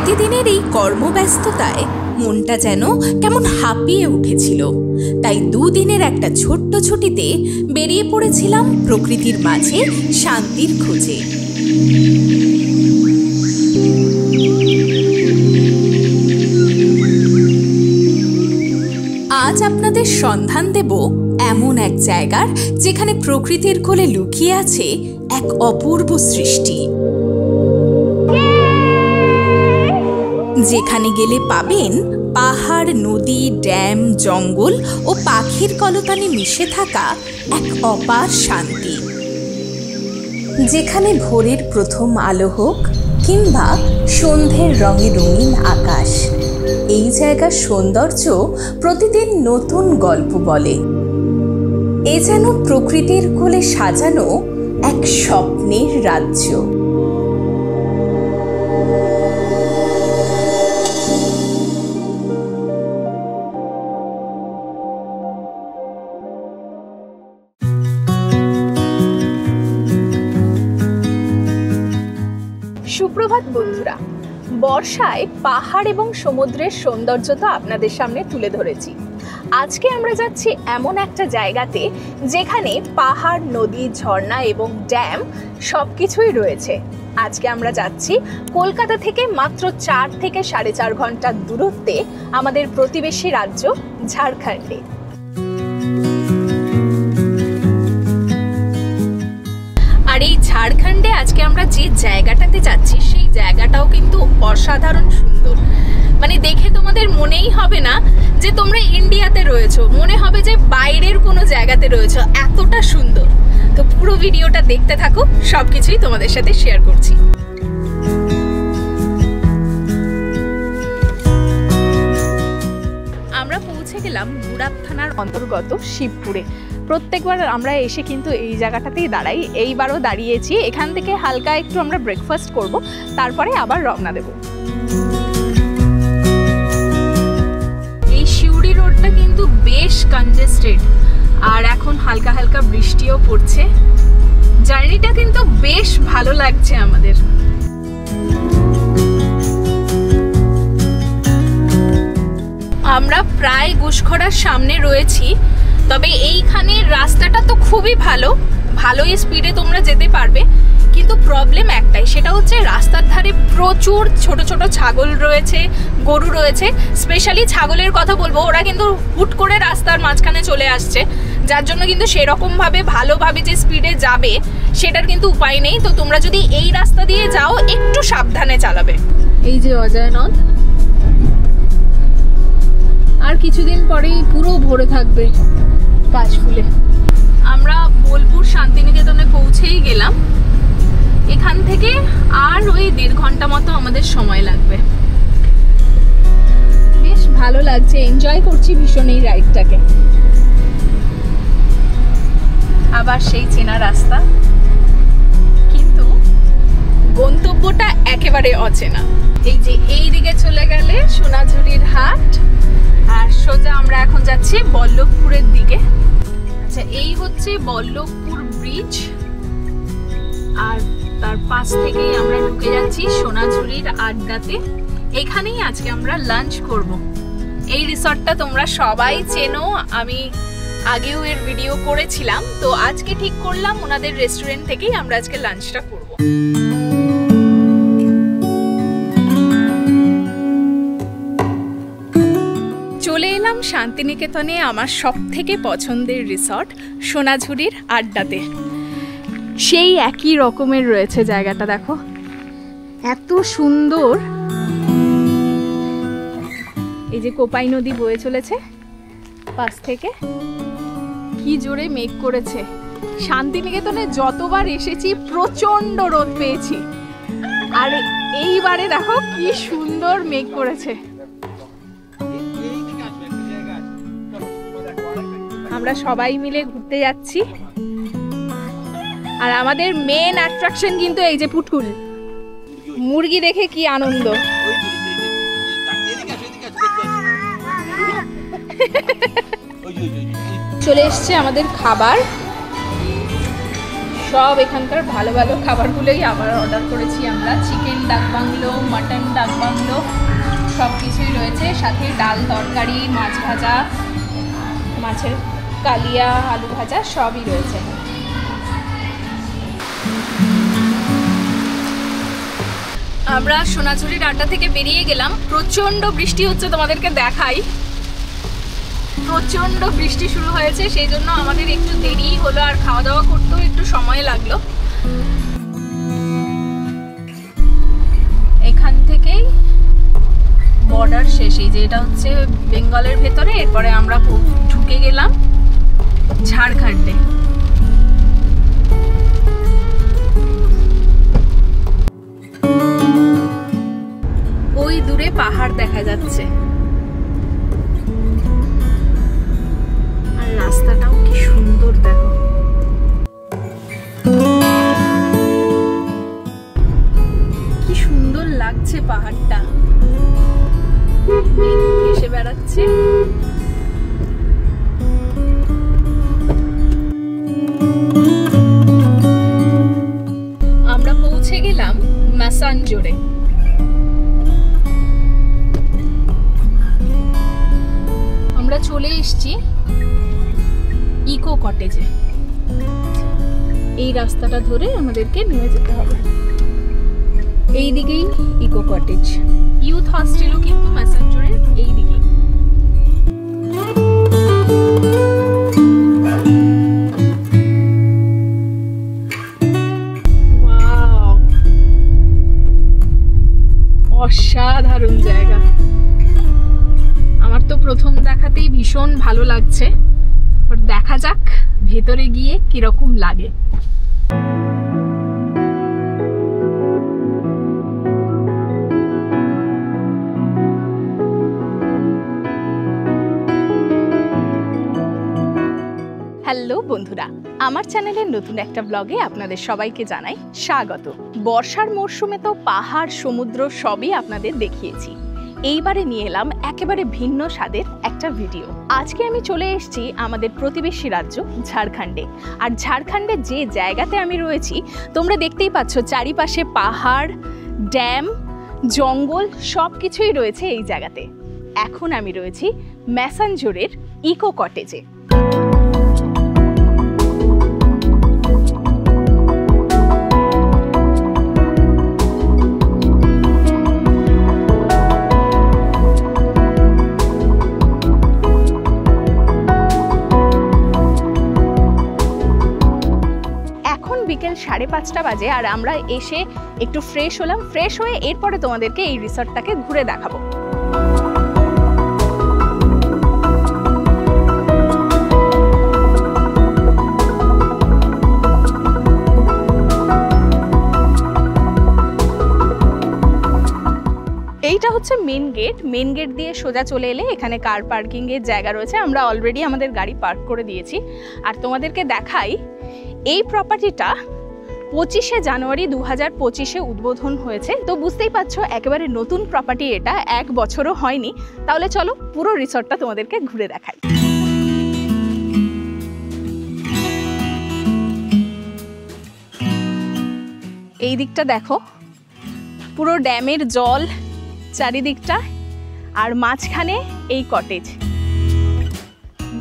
প্রতিদিনের এই কর্মব্যস্ততায় মনটা যেন কেমন হাঁপিয়ে উঠেছিল। তাই দুদিনের একটা ছোট্ট ছুটিতে বেরিয়ে পড়েছিলাম প্রকৃতির মাঝে শান্তির খোঁজে। আজ আপনাদের সন্ধান দেব এমন এক জায়গার যেখানে প্রকৃতির কোলে লুকিয়ে আছে এক অপূর্ব সৃষ্টি, যেখানে গেলে পাবেন পাহাড়, নদী, ড্যাম, জঙ্গল ও পাখির কলতানে মিশে থাকা এক অপার শান্তি। যেখানে ভোরের প্রথম আলো হোক কিংবা সন্ধ্যের রঙে রঙিন আকাশ, এই জায়গার সৌন্দর্য প্রতিদিন নতুন গল্প বলে। এ যেন প্রকৃতির কোলে সাজানো এক স্বপ্নের রাজ্য। সুপ্রভাত বন্ধুরা, বর্ষায় পাহাড় এবং সমুদ্রের সৌন্দর্য তো আপনাদের সামনে তুলে ধরেছি। আজকে আমরা যাচ্ছি এমন একটা জায়গাতে যেখানে পাহাড়, নদী, ঝর্ণা এবং ড্যাম সব কিছুই রয়েছে। আজকে আমরা যাচ্ছি কলকাতা থেকে মাত্র 4 থেকে 4.5 ঘন্টার দূরত্বে আমাদের প্রতিবেশী রাজ্য ঝাড়খণ্ডে। আর এই ঝাড়খণ্ডে আজকে আমরা যে জায়গাটাতে যাচ্ছি সেই জায়গাটাও কিন্তু অসাধারণ সুন্দর। মানে দেখে তোমাদের মনেই হবে না যে তোমরা ইন্ডিয়াতে রয়েছো, মনে হবে যে বাইরের কোনো জায়গাতে রয়েছো, এতটা সুন্দর। তো পুরো ভিডিওটা দেখতে থাকো, সবকিছুই তোমাদের সাথে শেয়ার করছি। আমরা পৌঁছে গেলাম মুরাদ থানার অন্তর্গত শিবপুরে। প্রত্যেকবার আমরা এসে কিন্তু এই জায়গাটাতেই দাঁড়াই, এইবারও দাঁড়িয়েছি। এখান থেকে হালকা একটু আমরা ব্রেকফাস্ট করব, তারপরে আবার রওনা দেব। এই শিউড়ি রোডটা কিন্তু বেশ কনজেস্টেড, আর এখন হালকা হালকা বৃষ্টিও পড়ছে। জার্নিটা কিন্তু বেশ ভালো লাগছে আমাদের। আমরা প্রায় ঘুষখড়ার সামনে রয়েছি, তবে এইখানে রাস্তাটা তো খুবই ভালোই স্পিডে তোমরা যেতে পারবে। কিন্তু প্রবলেম একটাই, সেটা হচ্ছে রাস্তার ধারে প্রচুর ছোট ছোট ছাগল রয়েছে, গরু রয়েছে। স্পেশালি ছাগলের কথা বলবো, ওরা কিন্তু হুট করে রাস্তার মাঝখানে চলে আসছে, যার জন্য কিন্তু সেরকমভাবে ভালোভাবে যে স্পিডে যাবে সেটার কিন্তু উপায় নেই। তো তোমরা যদি এই রাস্তা দিয়ে যাও একটু সাবধানে চালাবে। এই যে অজয় নদ, আর কিছুদিন পরেই পুরো ভরে থাকবে কাশফুলে। আমরা বোলপুর শান্তিনিকেতনে পৌঁছেই গেলাম। এখান থেকে আর ওই 1.5 ঘন্টা মতো আমাদের সময় লাগবে। বেশ ভালো লাগছে, এনজয় করছি ভীষণ এই রাইডটাকে। আবার সেই চেনা রাস্তা, কিন্তু গন্তব্যটা একেবারে অচেনা। এই যে এই দিকে চলে গেলে সোনাঝুরির হাট, আর সোজা আমরা এখন যাচ্ছি বল্লভপুরের দিকে। আচ্ছা, এই হচ্ছে বল্লভপুর ব্রিজ, আর তার পাশ থেকেই আমরা ঢুকে যাচ্ছি সোনাঝুরির আড্ডাতে। এখানেই আজকে আমরা লাঞ্চ করব। এই রিসর্টটা তোমরা সবাই চেনো, আমি আগেও এর ভিডিও করেছিলাম। তো আজকে ঠিক করলাম ওনাদের রেস্টুরেন্ট থেকেই আমরা আজকে লাঞ্চটা করব। চলে এলাম শান্তিনিকেতনে আমার সব থেকে পছন্দের রিসর্ট সোনাঝুরির আড্ডাতে। সেই একই রকমের রয়েছে জায়গাটা, দেখো এত সুন্দর। এই যে কোপাই নদী বয়ে চলেছে পাশ থেকে, কি জোরে মেঘ করেছে। শান্তিনিকেতনে যতবার এসেছি প্রচন্ড রোদ পেয়েছি, আর এইবারে দেখো কি সুন্দর মেঘ করেছে। আমরা সবাই মিলে ঘুরতে যাচ্ছি, আর আমাদের মেন অ্যাট্রাকশন কিন্তু এই যে পুটুল মুরগি, দেখে কি আনন্দ। চলে এসছে আমাদের খাবার, সব এখানকার ভালো ভালো খাবারগুলোই আবার অর্ডার করেছি আমরা। চিকেন ডাক বাংলো, মাটন ডাক বাংলো সব কিছুই রয়েছে, সাথে ডাল তরকারি, মাছ ভাজা, মাছের কালিয়া, আলু ভাজা সবই রয়েছে। আমরা সোনাঝুরির আড্ডা থেকে বেরিয়ে গেলাম। প্রচণ্ড বৃষ্টি হচ্ছে, তোমাদেরকে দেখাই। প্রচণ্ড বৃষ্টি শুরু হয়েছে, সেই জন্য আমাদের একটু দেরি হলো, আর খাওয়া দাওয়া করতেও একটু সময় লাগলো। এখান থেকেই বর্ডার শেষ, এই যে এটা হচ্ছে বেঙ্গলের ভেতরে। এরপরে আমরা ঢুকে গেলাম ঝাড়খণ্ডে। ওই দূরে পাহাড় দেখা যাচ্ছে, আর রাস্তাটাও কি সুন্দর দেখো। কি সুন্দর লাগছে পাহাড়টা, ভেসে বেড়াচ্ছে। আমরা পৌঁছে গেলাম ম্যাসাঞ্জোরে। আমরা চলে এসেছি ইকো কটেজে। এই রাস্তাটা ধরে আমাদেরকে নেমে যেতে হবে, এই দিকেই ইকো কটেজ। ইউথ হস্টেলও কিন্তু ম্যাসাঞ্জোরের এই দিকেই। অসাধারণ জায়গা, আমার তো প্রথম দেখাতেই ভীষণ ভালো লাগছে। দেখা যাক ভেতরে গিয়ে কিরকম লাগে। হ্যালো বন্ধুরা, আমার চ্যানেলের নতুন একটা ব্লগে আপনাদের সবাইকে জানাই স্বাগত। বর্ষার মরশুমে তো পাহাড়, সমুদ্র সবই আপনাদের দেখিয়েছি। এইবারে নিয়ে এলাম একেবারে ভিন্ন স্বাদের একটা ভিডিও। আজকে আমি চলে এসেছি আমাদের প্রতিবেশী রাজ্য ঝাড়খণ্ডে। আর ঝাড়খণ্ডের যে জায়গাতে আমি রয়েছি, তোমরা দেখতেই পাচ্ছ চারিপাশে পাহাড়, ড্যাম, জঙ্গল সব কিছুই রয়েছে এই জায়গাতে। এখন আমি রয়েছি ম্যাসাঞ্জোরের ইকো কটেজে। বিকেল 5:30 বাজে, আর আমরা এসে একটু ফ্রেশ হলাম। ফ্রেশ হয়ে এরপরে তোমাদেরকে এই রিসর্টটাকে ঘুরে দেখাবো। এইটা হচ্ছে মেন গেট। মেন গেট দিয়ে সোজা চলে এলে এখানে কার পার্কিং এর জায়গা রয়েছে। আমরা অলরেডি আমাদের গাড়ি পার্ক করে দিয়েছি। আর তোমাদেরকে দেখাই, এই প্রপার্টিটা 25শে জানুয়ারি 2025-এ উদ্বোধন হয়েছে। তো বুঝতেই পারছো একেবারে নতুন প্রপার্টি, এটা 1 বছরও হয়নি। তাহলে চলো পুরো রিসর্টটা তোমাদেরকে ঘুরে দেখাই। এই দিকটা দেখো, পুরো ড্যামের জল চারিদিকটা, আর মাঝখানে এই কটেজ।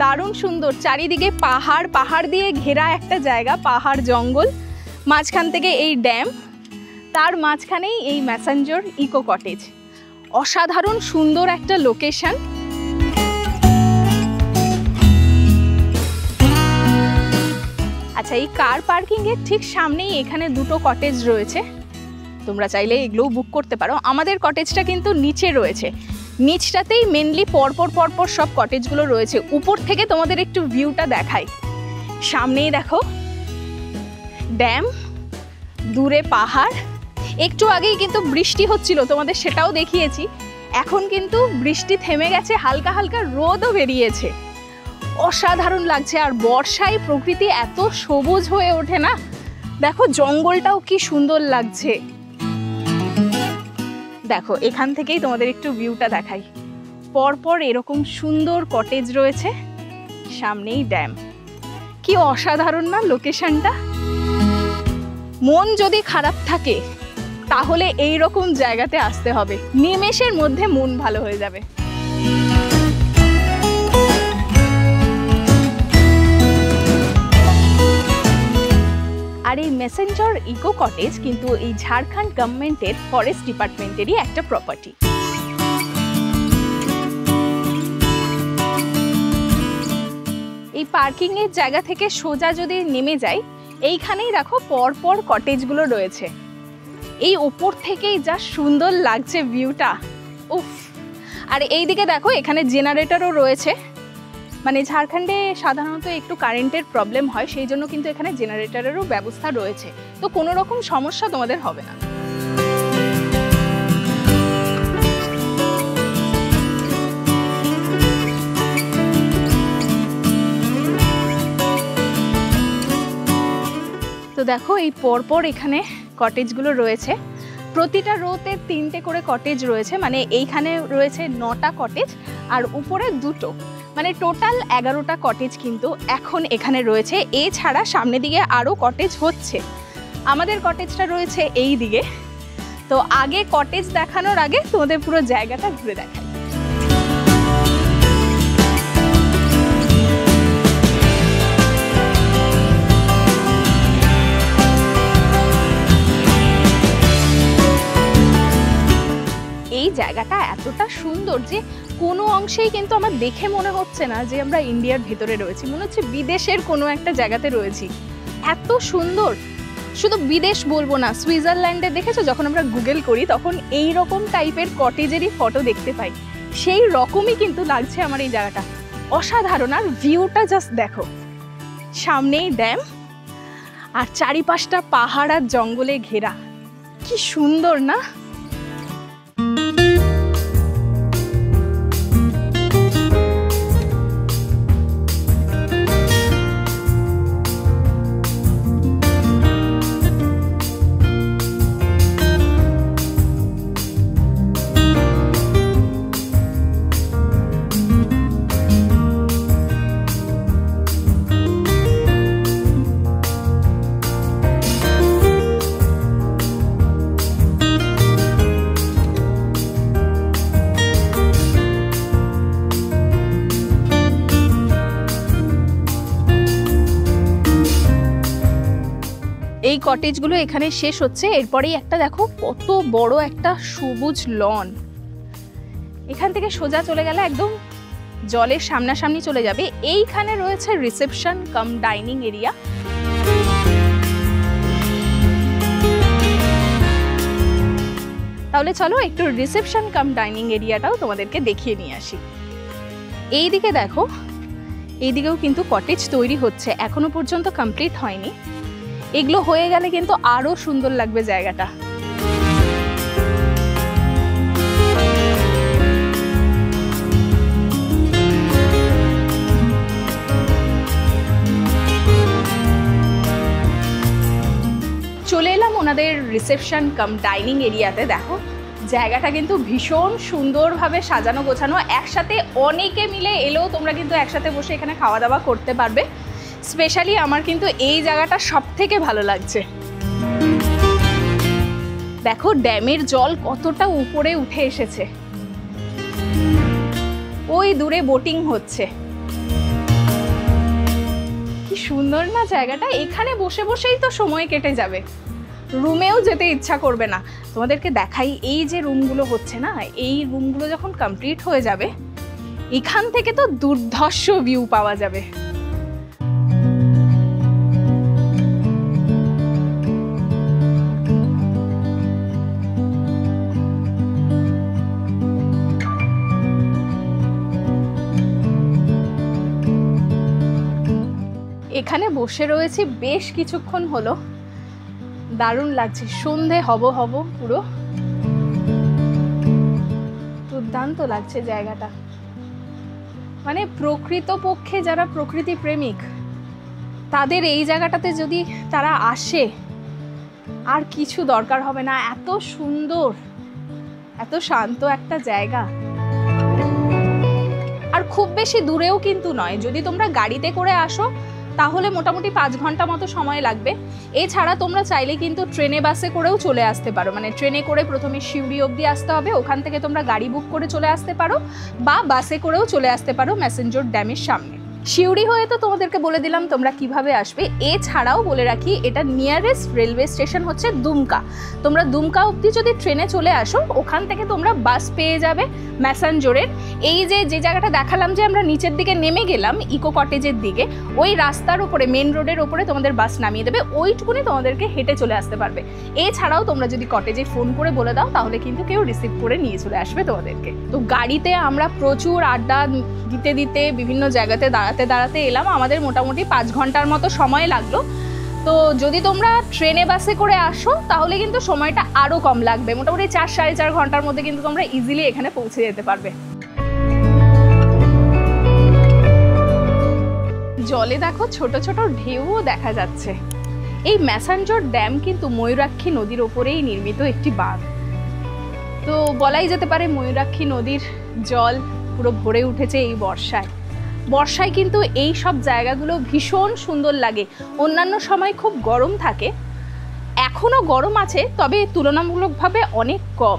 দারুণ সুন্দর, চারিদিকে পাহাড়, পাহাড় দিয়ে ঘেরা একটা জায়গা, পাহাড় জঙ্গল, মাঝখান থেকে এই ড্যাম, তার মাঝখানেই এই ম্যাসাঞ্জোর ইকো কটেজ। অসাধারণ সুন্দর একটা লোকেশন। আচ্ছা, এই কার পার্কিং এর ঠিক সামনেই এখানে দুটো কটেজ রয়েছে, তোমরা চাইলে এগুলোও বুক করতে পারো। আমাদের কটেজটা কিন্তু নিচে রয়েছে, নিচটাতেই মেনলি পরপর পরপর সব কটেজগুলো রয়েছে। উপর থেকে তোমাদের একটু ভিউটা দেখাই। সামনেই দেখো ড্যাম, দূরে পাহাড়। একটু আগেই কিন্তু বৃষ্টি হচ্ছিল, তোমাদের সেটাও দেখিয়েছি। এখন কিন্তু বৃষ্টি থেমে গেছে, হালকা হালকা রোদও বেরিয়েছে। অসাধারণ লাগছে। আর বর্ষায় প্রকৃতি এত সবুজ হয়ে ওঠে না, দেখো জঙ্গলটাও কি সুন্দর লাগছে। দেখো এখান থেকেই তোমাদের একটু ভিউটা দেখাই। পরপর এরকম সুন্দর কটেজ রয়েছে, সামনেই ড্যাম। কি অসাধারণ না লোকেশনটা। মন যদি খারাপ থাকে তাহলে এই রকম জায়গাতে আসতে হবে, নিমেষের মধ্যে মন ভালো হয়ে যাবে। আর এই মেসেঞ্জার ইকো কটেজ কিন্তু এই ঝাড়খণ্ড গভর্নমেন্টের ফরেস্ট ডিপার্টমেন্টেরই একটা প্রপার্টি। এই পার্কিং এর জায়গা থেকে সোজা যদি নেমে যাই, এইখানেই দেখো পরপর কটেজগুলো রয়েছে। এই ওপর থেকেই যা সুন্দর লাগছে ভিউটা, উফ। আর এইদিকে দেখো এখানে জেনারেটরও রয়েছে, মানে ঝাড়খণ্ডে সাধারণত একটু কারেন্টের প্রবলেম হয়, সেই জন্য কিন্তু এখানে জেনারেটরেরও ব্যবস্থা রয়েছে, তো কোনো রকম সমস্যা তোমাদের হবে না। তো দেখো এই পরপর এখানে কটেজগুলো রয়েছে, প্রতিটা রোতে 3টে করে কটেজ রয়েছে, মানে এইখানে রয়েছে 9টা কটেজ আর উপরে 2টো, মানে টোটাল 11টা কটেজ কিন্তু এখন এখানে রয়েছে। এছাড়া সামনে দিকে আরও কটেজ হচ্ছে, আমাদের কটেজটা রয়েছে এই দিকে। তো আগে কটেজ দেখানোর আগে তোমাদের পুরো জায়গাটা ঘুরে দেখাই। এই জায়গাটা এতটা সুন্দর যে কোনো অংশেই কিন্তু আমার দেখে মনে হচ্ছে না যে আমরা ইন্ডিয়ার ভেতরে রয়েছি, মনে হচ্ছে বিদেশের কোনো একটা জায়গাতে রয়েছি। এত সুন্দর, শুধু বিদেশ বলবো না, সুইজারল্যান্ডে দেখেছো যখন আমরা গুগল করি তখন এই রকম টাইপের কটেজেরই ফটো দেখতে পাই, সেই রকমই কিন্তু লাগছে আমার এই জায়গাটা। অসাধারণ। আর ভিউটা জাস্ট দেখো, সামনেই ড্যাম আর চারিপাশটা পাহাড় আর জঙ্গলে ঘেরা, কি সুন্দর না? এই কটেজগুলো এখানে শেষ হচ্ছে, এরপরেই একটা দেখো কত বড় একটা সবুজ লন, এখান থেকে সোজা চলে গেলে একদম জলের সামনাসামনি চলে যাবে। এইখানে রয়েছে রিসেপশন কাম ডাইনিং এরিয়া। তাহলে চলো একটু রিসেপশন কাম ডাইনিং এরিয়াটাও তোমাদেরকে দেখিয়ে নিয়ে আসি। এইদিকে দেখো, এইদিকেও কিন্তু কটেজ তৈরি হচ্ছে, এখনো পর্যন্ত কমপ্লিট হয়নি। এগুলো হয়ে গেলে কিন্তু আরো সুন্দর লাগবে জায়গাটা। চলে এলাম ওনাদের রিসেপশন কাম ডাইনিং এরিয়াতে। দেখো জায়গাটা কিন্তু ভীষণ সুন্দরভাবে সাজানো গোছানো, একসাথে অনেকে মিলে এলেও তোমরা কিন্তু একসাথে বসে এখানে খাওয়া দাওয়া করতে পারবে। স্পেশালি আমার কিন্তু এই জায়গাটা সব থেকে ভালো লাগছে। দেখো ড্যামের জল কতটা উপরে উঠে এসেছে, ওই দূরে বোটিং হচ্ছে, কি সুন্দর না জায়গাটা। এখানে বসে বসেই তো সময় কেটে যাবে, রুমেও যেতে ইচ্ছা করবে না। তোমাদেরকে দেখাই, এই যে রুমগুলো হচ্ছে না, এই রুমগুলো যখন কমপ্লিট হয়ে যাবে এখান থেকে তো দুর্ধর্ষ ভিউ পাওয়া যাবে। এখানে বসে রয়েছি বেশ কিছুক্ষণ হলো, দারুণ লাগছে। সন্ধে হব পুরো দুর্দান্ত লাগছে জায়গাটা। মানে প্রকৃতপক্ষে যারা প্রকৃতি প্রেমিক তাদের এই জায়গাটাতে যদি তারা আসে আর কিছু দরকার হবে না। এত সুন্দর, এত শান্ত একটা জায়গা। আর খুব বেশি দূরেও কিন্তু নয়, যদি তোমরা গাড়িতে করে আসো তাহলে মোটামুটি 5 ঘন্টা মতো সময় লাগবে। এছাড়া তোমরা চাইলে কিন্তু ট্রেনে বাসে করেও চলে আসতে পারো, মানে ট্রেনে করে প্রথমে সিউড়ি অবধি আসতে হবে, ওখান থেকে তোমরা গাড়ি বুক করে চলে আসতে পারো, বা বাসে করেও চলে আসতে পারো ম্যাসেঞ্জর ড্যামের সামনে। সিউড়ি হয়ে তো তোমাদেরকে বলে দিলাম তোমরা কিভাবে আসবে। এছাড়াও বলে রাখি, এটা নিয়ারেস্ট রেলওয়ে স্টেশন হচ্ছে দুমকা। তোমরা দুমকা অবধি যদি ট্রেনে চলে আসো, ওখান থেকে তোমরা বাস পেয়ে যাবে ম্যাসেঞ্জরের। এই যে জায়গাটা দেখালাম যে আমরা নিচের দিকে নেমে গেলাম ইকো কটেজের দিকে, ওই রাস্তার উপরে মেন রোডের উপরে তোমাদের বাস নামিয়ে দেবে, ওইটুকুনি তোমাদেরকে হেঁটে চলে আসতে পারবে। এছাড়াও তোমরা যদি কটেজে ফোন করে বলে দাও, তাহলে কিন্তু কেউ রিসিভ করে নিয়ে চলে আসবে তোমাদেরকে। তো গাড়িতে আমরা প্রচুর আড্ডা দিতে দিতে বিভিন্ন জায়গাতে দাঁড়াতে এলাম। আমাদের মোটামুটি 5 ঘন্টার মতো সময় লাগলো। তো যদি তোমরা ট্রেনে বাসে করে আসো, তাহলে কিন্তু সময়টা আরও কম লাগবে, মোটামুটি 4-4.5 ঘন্টার মধ্যে কিন্তু তোমরা ইজিলি এখানে পৌঁছে যেতে পারবে। জলে দেখো ছোট ছোট ঢেউও দেখা যাচ্ছে। এই ম্যাসেঞ্জর ড্যাম কিন্তু ময়ূরাক্ষী নদীর ওপরেই নির্মিত একটি বাঁধ। তো বলাই যেতে পারে ময়ূরাক্ষী নদীর জল পুরো ভরে উঠেছে এই বর্ষায় কিন্তু এই সব জায়গাগুলো ভীষণ সুন্দর লাগে। অন্যান্য সময় খুব গরম থাকে, এখনও গরম আছে, তবে তুলনামূলকভাবে অনেক কম।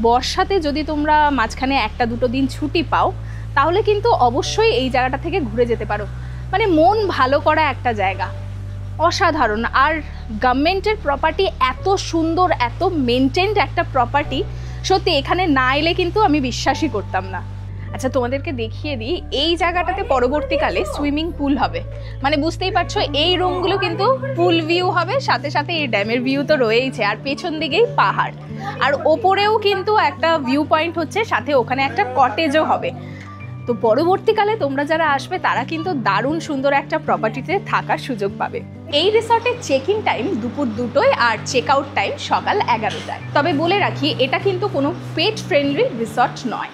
বর্ষাতে যদি তোমরা মাঝখানে 1-2 দিন ছুটি পাও, তাহলে কিন্তু অবশ্যই এই জায়গাটা থেকে ঘুরে যেতে পারো। মানে মন ভালো করা একটা জায়গা, অসাধারণ। আর গভর্নমেন্টের প্রপার্টি এত সুন্দর, এত মেনটেন্ড একটা প্রপার্টি, সত্যি এখানে না এলে কিন্তু আমি বিশ্বাসই করতাম না। আচ্ছা, তোমাদেরকে দেখিয়ে দিই, এই জায়গাটাতে পরবর্তীকালে সুইমিং পুল হবে। মানে বুঝতেই পারছো, এই রুমগুলো কিন্তু পুল ভিউ হবে, সাথে সাথে এই ড্যামের ভিউ তো রয়েইছে, আর পেছন দিকেই পাহাড়, আর ওপরেও কিন্তু একটা ভিউ পয়েন্ট হচ্ছে, সাথে ওখানে একটা কটেজও হবে। তো পরবর্তীকালে তোমরা যারা আসবে, তারা কিন্তু দারুণ সুন্দর একটা প্রপার্টিতে থাকার সুযোগ পাবে। এই রিসর্টের চেক ইন টাইম দুপুর 2টোয়, আর চেক আউট টাইম সকাল 11টায়। তবে বলে রাখি, এটা কিন্তু কোনো পেট ফ্রেন্ডলি রিসর্ট নয়।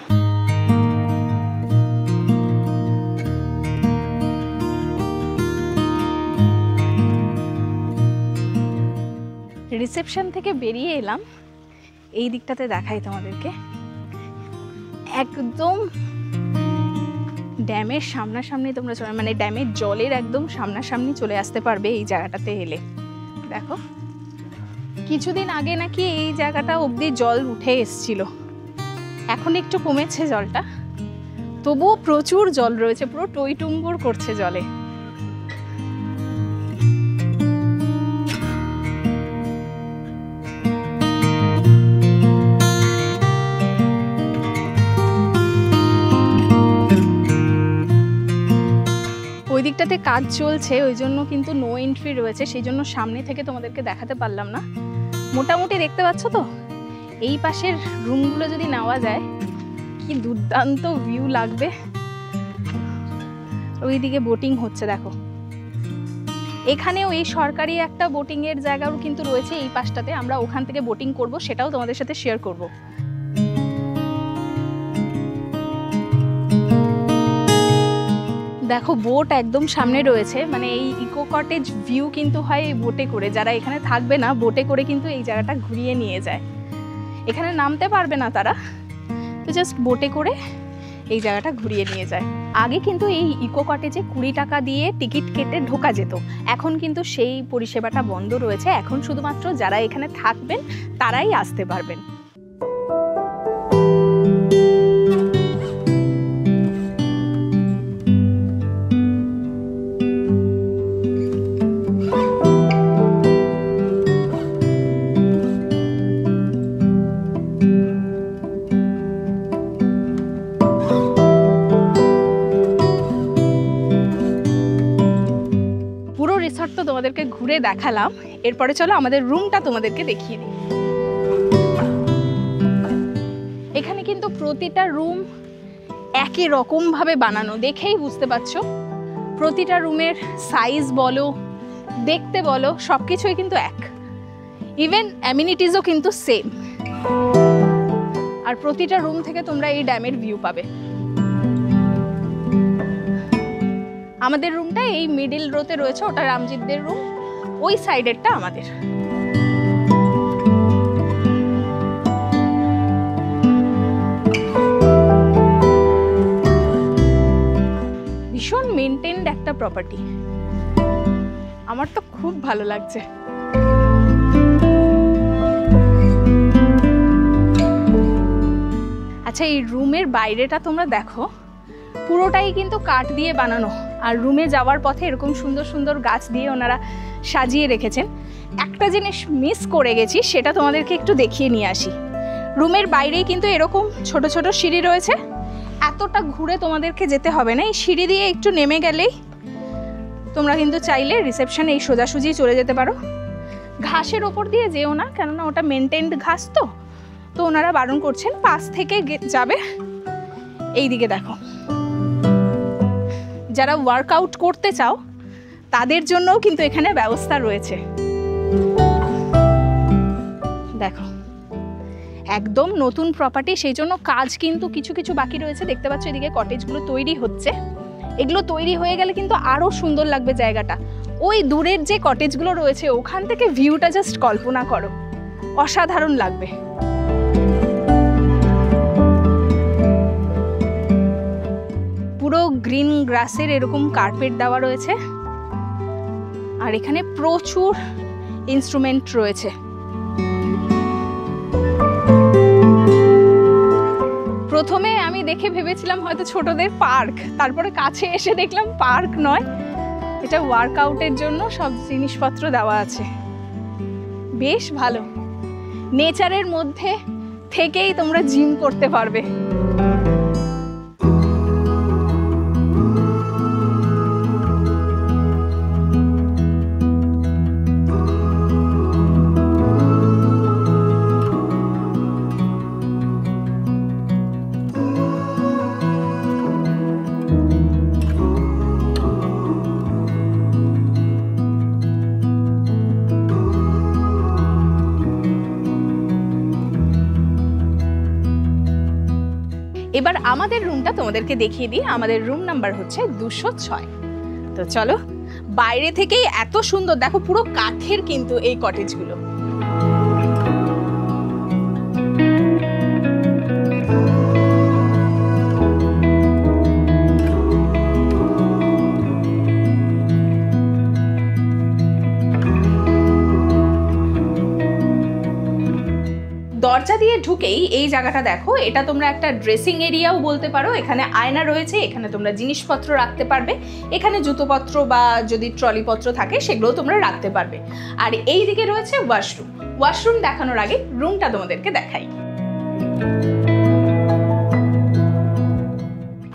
রিসেপশন থেকে বেরিয়ে এলাম, এই দিকটাতে দেখাই তোমাদেরকে, একদম ড্যামের সামনাসামনি তোমরা মানে ড্যামের জলের একদম সামনাসামনি চলে আসতে পারবে এই জায়গাটাতে এলে। দেখো, কিছুদিন আগে নাকি এই জায়গাটা অবধি জল উঠে এসছিল, এখন একটু কমেছে জলটা, তবুও প্রচুর জল রয়েছে, পুরো টইটুম্বুর করছে জলে। ওই দিকটাতে কাজ চলছে, ওই জন্য কিন্তু নো এন্ট্রি রয়েছে, সেই জন্য সামনে থেকে তোমাদেরকে দেখাতে পারলাম না। মোটামুটি দেখতে পাচ্ছ তো, এই পাশের রুমগুলো যদি নেওয়া যায়, কি দুর্দান্ত ভিউ লাগবে। ওইদিকে বোটিং হচ্ছে দেখো, এখানেও এই সরকারি একটা বোটিংয়ের জায়গাও কিন্তু রয়েছে এই পাশটাতে, আমরা ওখান থেকে বোটিং করব, সেটাও তোমাদের সাথে শেয়ার করব। দেখো, বোট একদম সামনে রয়েছে, মানে এই ইকো কটেজ ভিউ কিন্তু হয় এই বোটে করে, যারা এখানে থাকবে না বোটে করে কিন্তু এই জায়গাটা ঘুরিয়ে নিয়ে যায়। এখানে নামতে পারবে না তারা, তো জাস্ট বোটে করে এই জায়গাটা ঘুরিয়ে নিয়ে যায়। আগে কিন্তু এই ইকো কটেজে 20 টাকা দিয়ে টিকিট কেটে ঢোকা যেত, এখন কিন্তু সেই পরিষেবাটা বন্ধ রয়েছে। এখন শুধুমাত্র যারা এখানে থাকবেন তারাই আসতে পারবেন। রিসর্ট তো তোমাদেরকে ঘুরে দেখালাম, এরপরে চলো আমাদের রুমটা তোমাদেরকে দেখিয়ে দিই। এখানে কিন্তু প্রতিটা রুম একই রকম ভাবে বানানো, দেখেই বুঝতে পারছো। প্রতিটা রুমের সাইজ বলো, দেখতে বলো, সবকিছুই কিন্তু এক। ইভেন অ্যামিনিটিসও কিন্তু সেম। আর প্রতিটা রুম থেকে তোমরা এই ড্যামের ভিউ পাবে। আমাদের রুমটা এই মিডিল রোতে রয়েছে, ওটা রামজিতদের রুম, ওই সাইডেরটা আমাদের। ভীষণ মেনটেন্ড একটা প্রপার্টি। আমার তো খুব ভালো লাগছে। আচ্ছা, এই রুমের বাইরেটা তোমরা দেখো, পুরোটাই কিন্তু কাঠ দিয়ে বানানো, আর রুমে যাওয়ার পথে এরকম সুন্দর সুন্দর গাছ দিয়ে ওনারা সাজিয়ে রেখেছেন। একটা জিনিস মিস করে গেছি, সেটা তোমাদেরকে একটু দেখিয়ে নিয়ে আসি। রুমের বাইরেই কিন্তু এরকম ছোট ছোট সিঁড়ি রয়েছে, এতটা ঘুরে তোমাদেরকে যেতে হবে না। এই সিঁড়ি দিয়ে একটু নেমে গেলেই তোমরা কিন্তু চাইলে রিসেপশনে এই সোজাসুজি চলে যেতে পারো। ঘাসের ওপর দিয়ে যেও না, কেননা ওটা মেনটেন্ড ঘাস, তো ওনারা বারণ করছেন, পাশ থেকে যাবে। এই দিকে দেখো, যারা ওয়ার্কআউট করতে চাও তাদের জন্যও কিন্তু এখানে ব্যবস্থা রয়েছে। দেখো, একদম নতুন প্রপার্টি, সেই জন্য কাজ কিন্তু কিছু কিছু বাকি রয়েছে। দেখতে পাচ্ছ এদিকে কটেজগুলো তৈরি হচ্ছে, এগুলো তৈরি হয়ে গেলে কিন্তু আরও সুন্দর লাগবে জায়গাটা। ওই দূরের যে কটেজগুলো রয়েছে ওখান থেকে ভিউটা জাস্ট কল্পনা করো, অসাধারণ লাগবে। পুরো গ্রিন গ্রাসের এরকম কার্পেট দেওয়া রয়েছে, আর এখানে প্রচুর ইনস্ট্রুমেন্ট রয়েছে। প্রথমে আমি দেখে ভেবেছিলাম হয়তো ছোটদের পার্ক, তারপরে কাছে এসে দেখলাম পার্ক নয়, এটা ওয়ার্কআউটের জন্য সব জিনিসপত্র দেওয়া আছে। বেশ ভালো, নেচারের মধ্যে থেকেই তোমরা জিম করতে পারবে। এবার আমাদের রুমটা তোমাদেরকে দেখিয়ে দিই। আমাদের রুম নাম্বার হচ্ছে 206। তো চলো, বাইরে থেকেই এত সুন্দর, দেখো পুরো কাঠের কিন্তু এই কটেজগুলো। দরজা দিয়ে ঢুকেই এই জায়গাটা দেখো, এটা তোমরা একটা ড্রেসিং এরিয়াও বলতে পারো। এখানে আয়না রয়েছে, এখানে তোমরা জিনিসপত্র রাখতে পারবে, এখানে জুতোপত্র বা যদি ট্রলিপত্র থাকে সেগুলোও তোমরা রাখতে পারবে। আর এই দিকে রয়েছে ওয়াশরুম। ওয়াশরুম দেখানোর আগে রুমটা তোমাদেরকে দেখাই।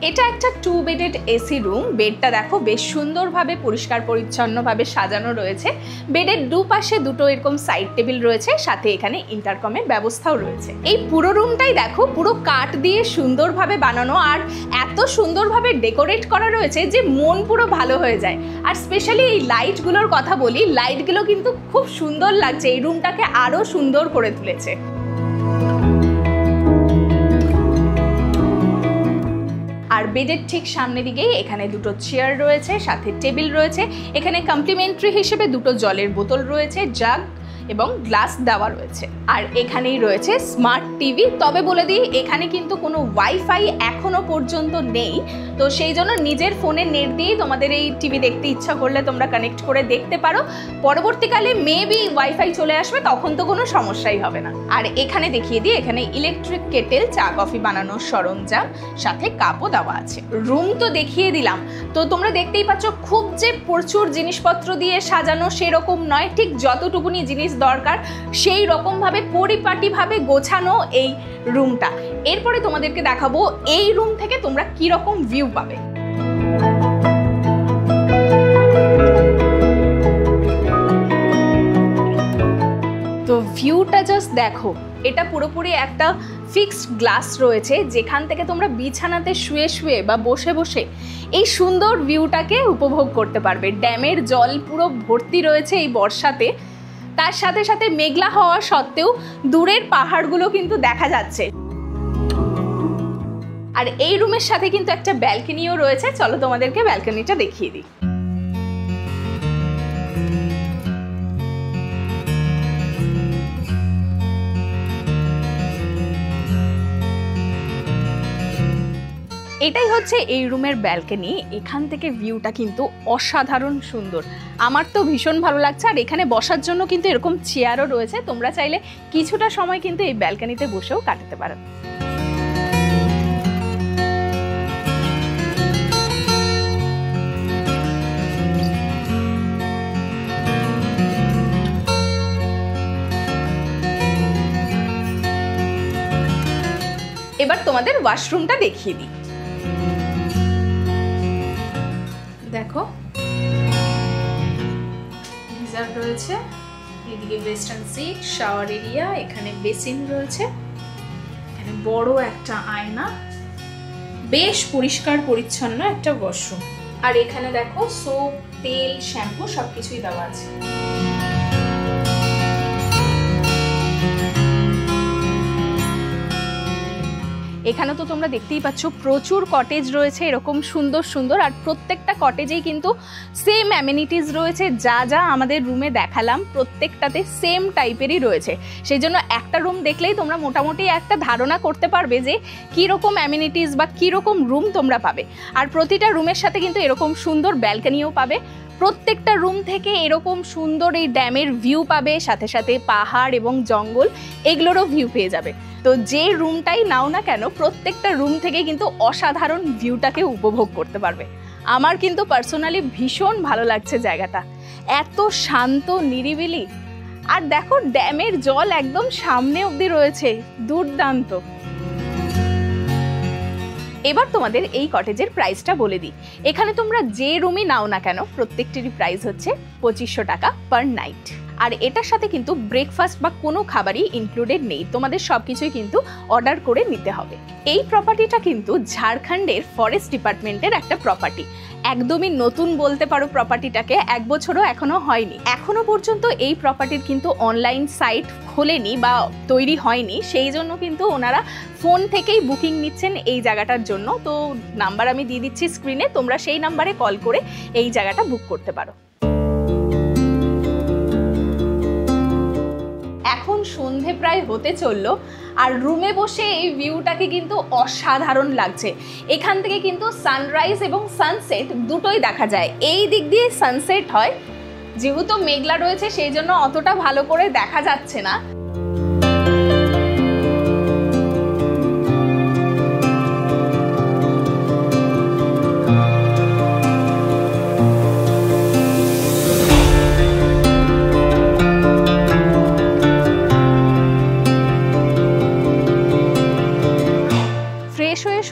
এটা একটা 2 বেডেড এসি রুম। বেডটা দেখো বেশ সুন্দরভাবে পরিষ্কার পরিচ্ছন্নভাবে সাজানো রয়েছে। বেডের দুপাশে দুটো এরকম সাইড টেবিল রয়েছে, সাথে এখানে ইন্টারকমের ব্যবস্থাও রয়েছে। এই পুরো রুমটাই দেখো পুরো কাঠ দিয়ে সুন্দরভাবে বানানো, আর এত সুন্দরভাবে ডেকোরেট করা রয়েছে যে মন পুরো ভালো হয়ে যায়। আর স্পেশালি এই লাইটগুলোর কথা বলি, লাইটগুলো কিন্তু খুব সুন্দর লাগছে, এই রুমটাকে আরো সুন্দর করে তুলেছে। আর বেডের ঠিক সামনে দিকে এখানে দুটো চেয়ার রয়েছে, সাথে টেবিল রয়েছে। এখানে কমপ্লিমেন্টারি হিসেবে দুটো জলের বোতল রয়েছে, জাগ এবং গ্লাস দেওয়া রয়েছে। আর এখানেই রয়েছে স্মার্ট টিভি। তবে বলে দিই, এখানে কিন্তু কোনো ওয়াইফাই এখনো পর্যন্ত নেই, তো সেই জন্য নিজের ফোনের নেট দিয়েই তোমাদের এই টিভি দেখতে ইচ্ছা করলে তোমরা কানেক্ট করে দেখতে পারো। পরবর্তীকালে মেবি ওয়াইফাই চলে আসবে, তখন তো কোনো সমস্যাই হবে না। আর এখানে দেখিয়ে দিই, এখানে ইলেকট্রিক কেটেল, চা কফি বানানোর সরঞ্জাম, সাথে কাপও দেওয়া আছে। রুম তো দেখিয়ে দিলাম, তো তোমরা দেখতেই পাচ্ছ খুব যে প্রচুর জিনিসপত্র দিয়ে সাজানো সেরকম নয়, ঠিক যতটুকুনি জিনিস দরকার সেই রকমভাবে পরিপাটিভাবে গোছানো এই রুমটা। এরপরে তোমাদেরকে দেখাবো এই রুম থেকে তোমরা কি রকম ভিউ পাবে। তো ভিউটা জাস্ট দেখো, এটা পুরোপুরি একটা ফিক্সড গ্লাস রয়েছে, যেখান থেকে তোমরা বিছানাতে শুয়ে শুয়ে বা বসে বসে এই সুন্দর ভিউটাকে উপভোগ করতে পারবে। ড্যামের জল পুরো ভর্তি রয়েছে এই বর্ষাতে, তার সাথে সাথে মেঘলা হওয়া সত্ত্বেও দূরের পাহাড়গুলো কিন্তু দেখা যাচ্ছে। আর এই রুমের সাথে কিন্তু একটা ব্যালকনিও রয়েছে, চলো তোমাদেরকে ব্যালকনিটা দেখিয়ে দিই। এটাই হচ্ছে এই রুমের ব্যালকনি। এখান থেকে ভিউটা কিন্তু অসাধারণ সুন্দর, আমার তো ভীষণ ভালো লাগছে। আর এখানে বসার জন্য কিন্তু এরকম চেয়ারও রয়েছে, তোমরা চাইলে কিছুটা সময় কিন্তু এই ব্যালকনিতে বসেও কাটাতে পারো। এবার তোমাদের ওয়াশরুমটা দেখিয়ে দিই। দেখো গিজার রয়েছে, এদিকে ওয়েস্টার্ন সিট, শাওয়ার এরিয়া, এখানে বেসিন রয়েছে, এখানে বড় একটা আয়না, বেশ পরিষ্কার পরিচ্ছন্ন একটা ওয়াশরুম। আর এখানে দেখো সোপ, তেল, শ্যাম্পু সবকিছুই দেওয়া আছে। এখানে তো তোমরা দেখতেই পাচ্ছ প্রচুর কটেজ রয়েছে এরকম সুন্দর সুন্দর, আর প্রত্যেকটা কটেজেই কিন্তু সেম অ্যামেনিটিস রয়েছে। যা যা আমাদের রুমে দেখালাম প্রত্যেকটাতে সেম টাইপেরই রয়েছে, সেই জন্য একটা রুম দেখলেই তোমরা মোটামুটি একটা ধারণা করতে পারবে যে কীরকম অ্যামেনিটিস বা কীরকম রুম তোমরা পাবে। আর প্রতিটা রুমের সাথে কিন্তু এরকম সুন্দর ব্যালকনিও পাবে, প্রত্যেকটা রুম থেকে এরকম সুন্দর এই ড্যামের ভিউ পাবে, সাথে সাথে পাহাড় এবং জঙ্গল এগুলোরও ভিউ পেয়ে যাবে। তো যে রুমটাই নাও না কেন প্রত্যেকটা রুম থেকে কিন্তু অসাধারণ ভিউটাকে উপভোগ করতে পারবে। আমার কিন্তু পার্সোনালি ভীষণ ভালো লাগছে জায়গাটা, এত শান্ত নিরিবিলি। আর দেখো ড্যামের জল একদম সামনে অবধি রয়েছে, দুর্দান্ত। এবার তোমাদের এই কটেজের প্রাইসটা বলে দিই। এখানে তোমরা যে রুমই নাও না কেন প্রত্যেকটিরই প্রাইস হচ্ছে 2500 টাকা পার নাইট। আর এটার সাথে কিন্তু ব্রেকফাস্ট বা কোনো খাবারই ইনক্লুডেড নেই, তোমাদের সবকিছুই কিন্তু অর্ডার করে নিতে হবে। এই প্রপার্টিটা কিন্তু ঝাড়খণ্ডের ফরেস্ট ডিপার্টমেন্টের একটা প্রপার্টি, একদমই নতুন বলতে পারো প্রপার্টিটাকে, 1 বছরও এখনো হয়নি। এখনো পর্যন্ত এই প্রপার্টির কিন্তু অনলাইন সাইট খোলেনি বা তৈরি হয়নি, সেই জন্য কিন্তু ওনারা ফোন থেকেই বুকিং নিচ্ছেন এই জায়গাটার জন্য। তো নাম্বার আমি দিয়ে দিচ্ছি স্ক্রিনে, তোমরা সেই নাম্বারে কল করে এই জায়গাটা বুক করতে পারো। এখন সন্ধে প্রায় হতে চললো, আর রুমে বসে এই ভিউটাকে কিন্তু অসাধারণ লাগছে। এখান থেকে কিন্তু সানরাইজ এবং সানসেট দুটোই দেখা যায়। এই দিক দিয়ে সানসেট হয়, যেহেতু মেঘলা রয়েছে সেই জন্য অতটা ভালো করে দেখা যাচ্ছে না।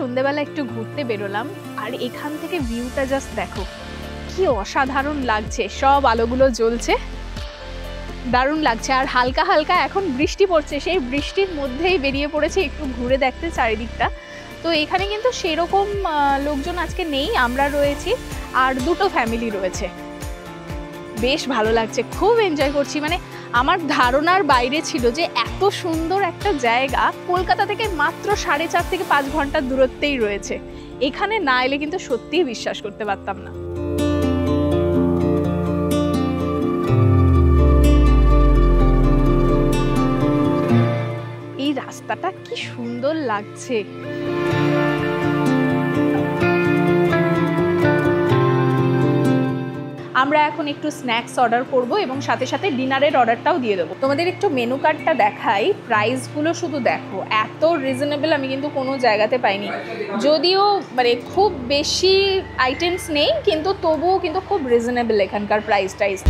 সন্ধ্যেবেলা একটু ঘুরতে বেরোলাম, আর এখান থেকে ভিউটা জাস্ট দেখো কি অসাধারণ লাগছে, সব আলোগুলো জ্বলছে, দারুণ লাগছে। আর হালকা হালকা এখন বৃষ্টি পড়ছে, সেই বৃষ্টির মধ্যেই বেরিয়ে পড়েছে একটু ঘুরে দেখতে চারিদিকটা। তো এখানে কিন্তু সেরকম লোকজন আজকে নেই, আমরা রয়েছি আর দুটো ফ্যামিলি রয়েছে। বেশ ভালো লাগছে, খুব এনজয় করছি। মানে আমার ধারণার বাইরে ছিল যে এত সুন্দর একটা জায়গা কলকাতা থেকে মাত্র 4.5 থেকে 5 ঘন্টার দূরত্বেই রয়েছে। এখানে না এলে কিন্তু সত্যিই বিশ্বাস করতে পারতাম না। এই রাস্তাটা কি সুন্দর লাগছে। আমরা এখন একটু স্ন্যাক্স অর্ডার করব এবং সাথে সাথে ডিনারের অর্ডারটাও দিয়ে দেবো। তোমাদের একটু মেনু কার্ডটা দেখাই, প্রাইসগুলো শুধু দেখো, এত রিজনেবল আমি কিন্তু কোনো জায়গাতে পাইনি। যদিও মানে খুব বেশি আইটেমস নেই, কিন্তু তবুও কিন্তু খুব রিজনেবল এখানকার প্রাইস টাইস।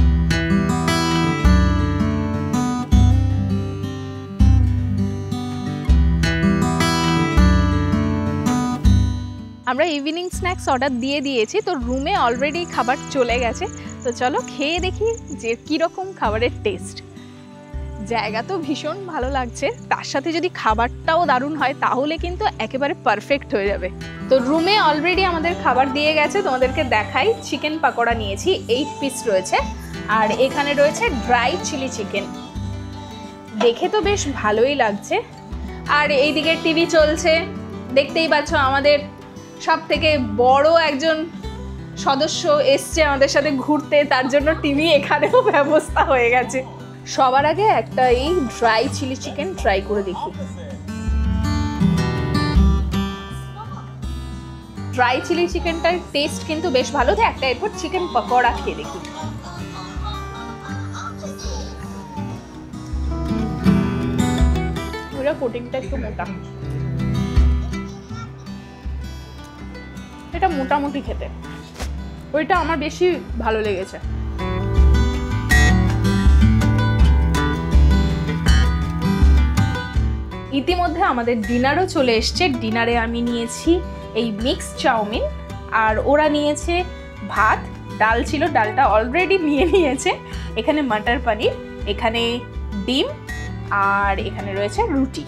আমরা ইভিনিং স্ন্যাক্স অর্ডার দিয়ে দিয়েছি, তো রুমে অলরেডি খাবার চলে গেছে। তো চলো খেয়ে দেখি যে কীরকম খাবারের টেস্ট। জায়গা তো ভীষণ ভালো লাগছে, তার সাথে যদি খাবারটাও দারুণ হয় তাহলে কিন্তু একেবারে পারফেক্ট হয়ে যাবে। তো রুমে অলরেডি আমাদের খাবার দিয়ে গেছে, তোমাদেরকে দেখাই। চিকেন পাকোড়া নিয়েছি, 8 পিস রয়েছে, আর এখানে রয়েছে ড্রাই চিলি চিকেন। দেখে তো বেশ ভালোই লাগছে। আর এইদিকে টিভি চলছে, দেখতেই পাচ্ছ আমাদের সব থেকে বড় একজন সদস্য এসছে আমাদের সাথে ঘুরতে, তার জন্য টিভি এখানেও ব্যবস্থা হয়ে গেছে। সবার আগে একটা এই ড্রাই চিলি চিকেন ট্রাই করে দেখি। ড্রাই চিলি চিকেনটার টেস্ট কিন্তু বেশ ভালো। তো একটা এরপর চিকেন পকোড়া খেয়ে দেখি। ওটা কোটিংটা একটু মোটা, এটা মোটামুটি খেতে, ওইটা আমার বেশি ভালো লেগেছে। ইতিমধ্যে আমাদের ডিনারও চলে এসছে। ডিনারে আমি নিয়েছি এই মিক্স চাউমিন, আর ওরা নিয়েছে ভাত, ডাল ছিল, ডালটা অলরেডি নিয়েছে, এখানে মাটার পনির, এখানে ডিম, আর এখানে রয়েছে রুটি।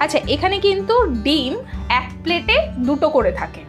আচ্ছা, এখানে কিন্তু ডিম এক প্লেটে 2টো করে থাকে।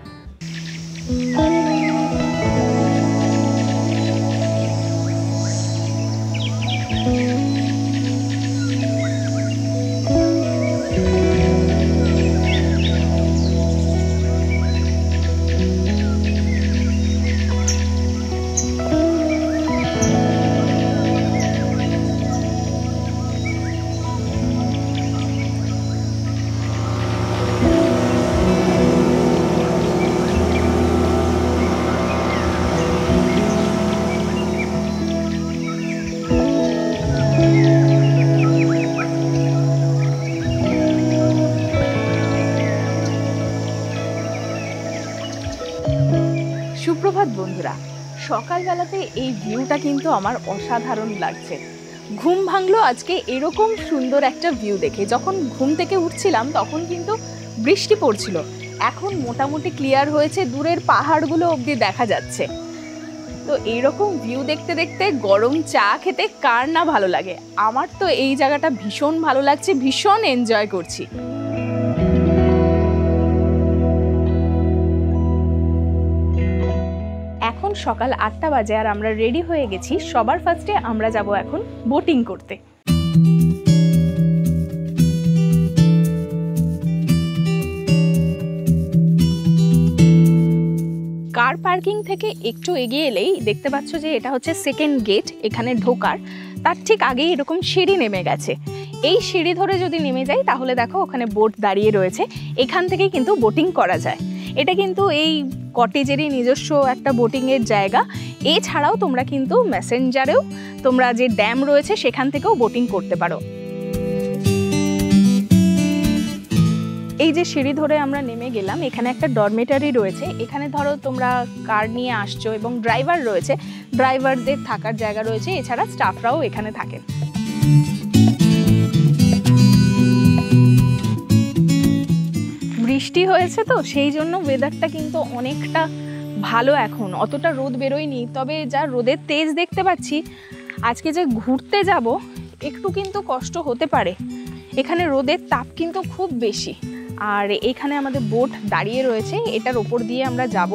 সুপ্রভাত বন্ধুরা, সকালবেলাতে এই ভিউটা কিন্তু আমার অসাধারণ লাগছে। ঘুম ভাঙলো আজকে এরকম সুন্দর একটা ভিউ দেখে। যখন ঘুম থেকে উঠছিলাম তখন কিন্তু বৃষ্টি পড়ছিল, এখন মোটামুটি ক্লিয়ার হয়েছে, দূরের পাহাড়গুলো অবধি দেখা যাচ্ছে। তো এইরকম ভিউ দেখতে দেখতে গরম চা খেতে কার না ভালো লাগে। আমার তো এই জায়গাটা ভীষণ ভালো লাগছে, ভীষণ এনজয় করছি। এখন সকাল 8টা বাজে আর আমরা রেডি হয়ে গেছি। সবার ফার্স্টে আমরা যাব এখন বোটিং করতে। কার পার্কিং থেকে একটু এগিয়ে এলেই দেখতে পাচ্ছ যে এটা হচ্ছে সেকেন্ড গেট, এখানে ঢোকার তার ঠিক আগেই এরকম সিঁড়ি নেমে গেছে। এই সিঁড়ি ধরে যদি নেমে যাই তাহলে দেখো ওখানে বোট দাঁড়িয়ে রয়েছে, এখান থেকেই কিন্তু বোটিং করা যায়। এটা কিন্তু এই কটেজেরই নিজস্ব একটা বোটিংয়ের জায়গা। এছাড়াও তোমরা কিন্তু মেসেঞ্জারেও তোমরা যে ড্যাম রয়েছে সেখান থেকেও বোটিং করতে পারো। এই যে সিঁড়ি ধরে আমরা নেমে গেলাম, এখানে একটা ডরমেটারি রয়েছে। এখানে ধরো তোমরা কার নিয়ে আসছো এবং ড্রাইভার রয়েছে, ড্রাইভারদের থাকার জায়গা রয়েছে, এছাড়া স্টাফরাও এখানে থাকেন। বৃষ্টি হয়েছে তো সেই জন্য ওয়েদারটা কিন্তু অনেকটা ভালো, এখন অতটা রোদ বেরোয়নি, তবে যা রোদের তেজ দেখতে পাচ্ছি আজকে যে ঘুরতে যাব একটু কিন্তু কষ্ট হতে পারে। এখানে রোদের তাপ কিন্তু খুব বেশি। আর এখানে আমাদের বোট দাঁড়িয়ে রয়েছে, এটার ওপর দিয়ে আমরা যাব,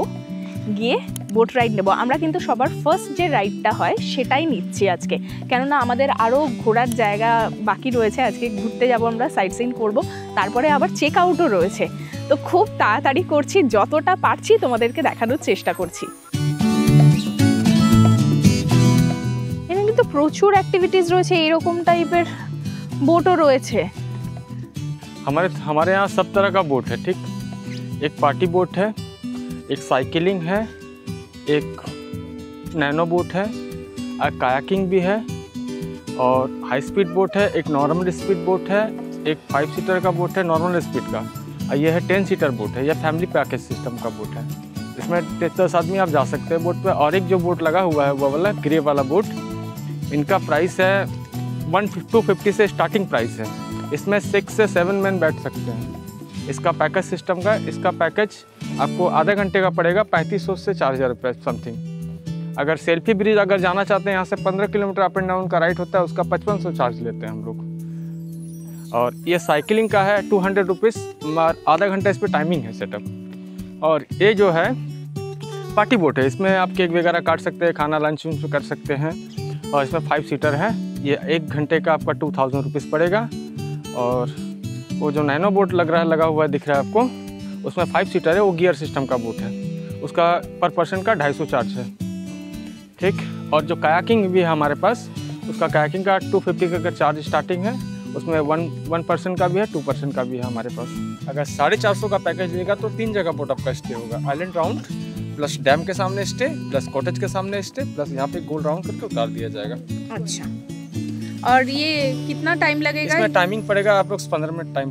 গিয়ে বোট রাইড নেব। আমরা কিন্তু সবার ফার্স্ট যে রাইডটা হয় সেটাই নিচ্ছি আজকে, কেননা আমাদের আরও ঘোরার জায়গা বাকি রয়েছে। আজকে ঘুরতে যাব আমরা, সাইট সিন করবো, তারপরে আবার চেক আউটও রয়েছে। তো খুব তাড়াতাড়ি করছি, যতটা পারছি তোমাদেরকে দেখানোর চেষ্টা করছি। এখানে কিন্তু প্রচুর অ্যাক্টিভিটিস রয়েছে, এরকম টাইপের बोटो रही है। हमारे यहाँ सब तरह का बोट है, ठीक। एक पार्टी बोट है, एक साइकिलिंग है, एक नैनो बोट है, एक कायाकिंग भी है, और हाई स्पीड बोट है, एक नॉर्मल स्पीड बोट है, एक 5 सीटर का बोट है नॉर्मल स्पीड का, और यह है 10 सीटर बोट है, यह फैमिली पैकेज सिस्टम का बोट है। इसमें 10 आदमी आप जा सकते हैं बोट पे। और एक जो बोट लगा हुआ है वो वाला ग्रे वाला बोट, इनका प्राइस है 250 से स्टार्टिंग प्राइस है। इसमें 6 से 7 मैन बैठ सकते हैं। इसका पैकेज सिस्टम का, इसका पैकेज आपको आधे घंटे का पड़ेगा 3500 से 4000 रुपये समथिंग। अगर सेल्फी ब्रिज अगर जाना चाहते हैं, यहाँ से 15 किलोमीटर अप एंड डाउन का राइड होता है, उसका 5500 चार्ज लेते हैं हम लोग। और ये साइकिलिंग का है 200 रुपीज़, आधा घंटा इस पर टाइमिंग है सेटअप। और ये जो है पार्टी बोट है, इसमें आप केक वगैरह काट सकते हैं, खाना लंच वंच कर सकते हैं। और इसमें 5 सीटर है, ये 1 घंटे का आपका 2000 रुपीज़ पड़ेगा। और वो जो नैनो बोट लगा हुआ है, दिख रहा है आपको, उसमें 5 सीटर है, वो गियर सिस्टम का बोट है, उसका पर पर्सन का 250 चार्ज है, ठीक। और जो कायाकिंग भी है हमारे पास, उसका कायाकिंग का 250 का चार्ज स्टार्टिंग है, उसमें 1% का भी है, 2% का भी है हमारे पास। अगर 450 का पैकेज लेगा तो 3 जगह बोट आपका स्टे होगा, आइलैंड राउंड प्लस डैम के सामने स्टे प्लस कॉटेज के सामने स्टे प्लस यहाँ पे गोल राउंड करके उतार दिया जाएगा। अच्छा, और ये कितना टाइम लगेगा? इसमें टाइमिंग पड़ेगा आप लोग 15 मिनट टाइम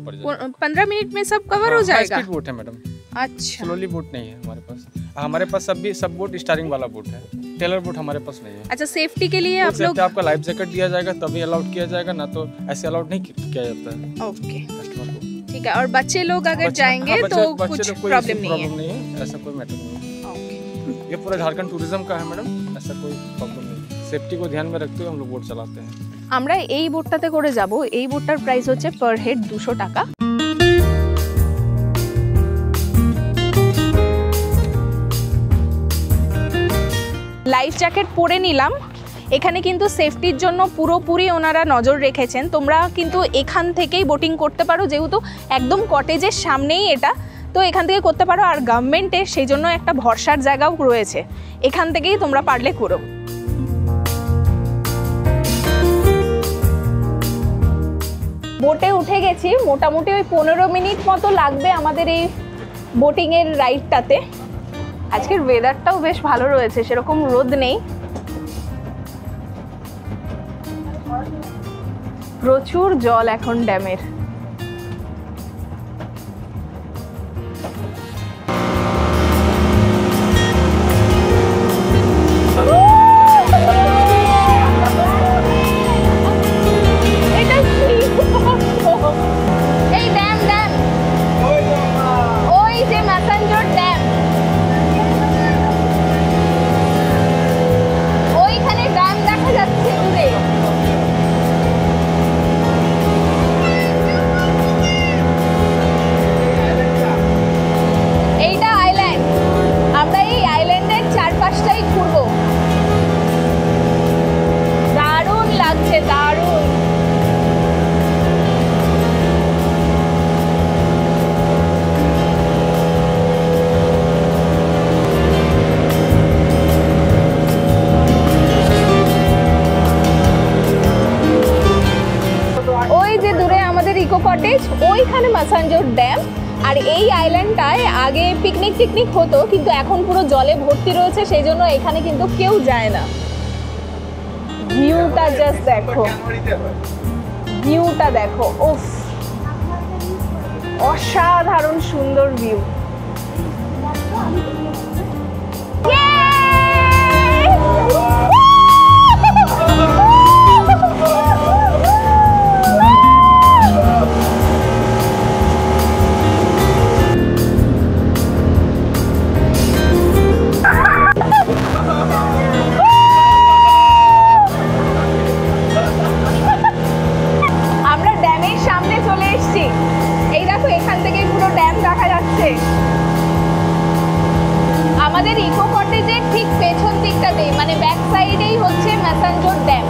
पड़ जाएगा। 15 मिनट में सब कवर हो जाएगा? स्पीड बोट है मैडम। अच्छा, स्लोली बोट नहीं है हमारे पास। हमारे पास सब बोट स्टारिंग वाला बोट है, टेलर बोट हमारे पास नहीं है। अच्छा, सेफ्टी के लिए आप लोग आपका लाइफ जैकेट दिया जाएगा तभी अलाउड किया जाएगा, ना तो ऐसे अलाउड नहीं किया जाता है। ओके, कस्टमर को। ठीक है, और बच्चे लोग अगर जाएंगे तो कुछ प्रॉब्लम नहीं है, ऐसा कोई मैटर नहीं है। ये पूरा झारखंड टूरिज्म का है मैडम, ऐसा कोई प्रॉब्लम नहीं। सेफ्टी को ध्यान में रखते हुए हम लोग बोट चलाते हैं। আমরা এই বোটটাতে করে যাব। এই বোটটার প্রাইস হচ্ছে পার হেড 200 টাকা। লাইফ জ্যাকেট পরে নিলাম। এখানে কিন্তু সেফটির জন্য পুরোপুরি ওনারা নজর রেখেছেন। তোমরা কিন্তু এখান থেকেই বোটিং করতে পারো, যেহেতু একদম কটেজের সামনেই এটা, তো এখান থেকে করতে পারো। আর গভর্নমেন্টের সেই জন্য একটা ভরসার জায়গাও রয়েছে, এখান থেকেই তোমরা পারলে করো। বোটে উঠে গেছি, মোটামুটি ওই 15 মিনিট মতো লাগবে আমাদের এই বোটিংয়ের রাইডটাতে। আজকের ওয়েদারটাও বেশ ভালো রয়েছে, সেরকম রোদ নেই, প্রচুর জল এখন ড্যামের। ওইখানে মাসাঞ্জোর ড্যাম। আর এই আইল্যান্ডটায় আগে পিকনিক হতো, কিন্তু এখন পুরো জলে ভর্তি রয়েছে, সেই জন্য এখানে কিন্তু কেউ যায় না। ভিউটা জাস্ট দেখো, ভিউটা দেখো, উফ, অসাধারণ সুন্দর ভিউ। আমাদের ইকো কটেজের ঠিক পেছন দিকটাতেই, মানে ব্যাক সাইডেই হচ্ছে মাসাঞ্জোর ড্যাম।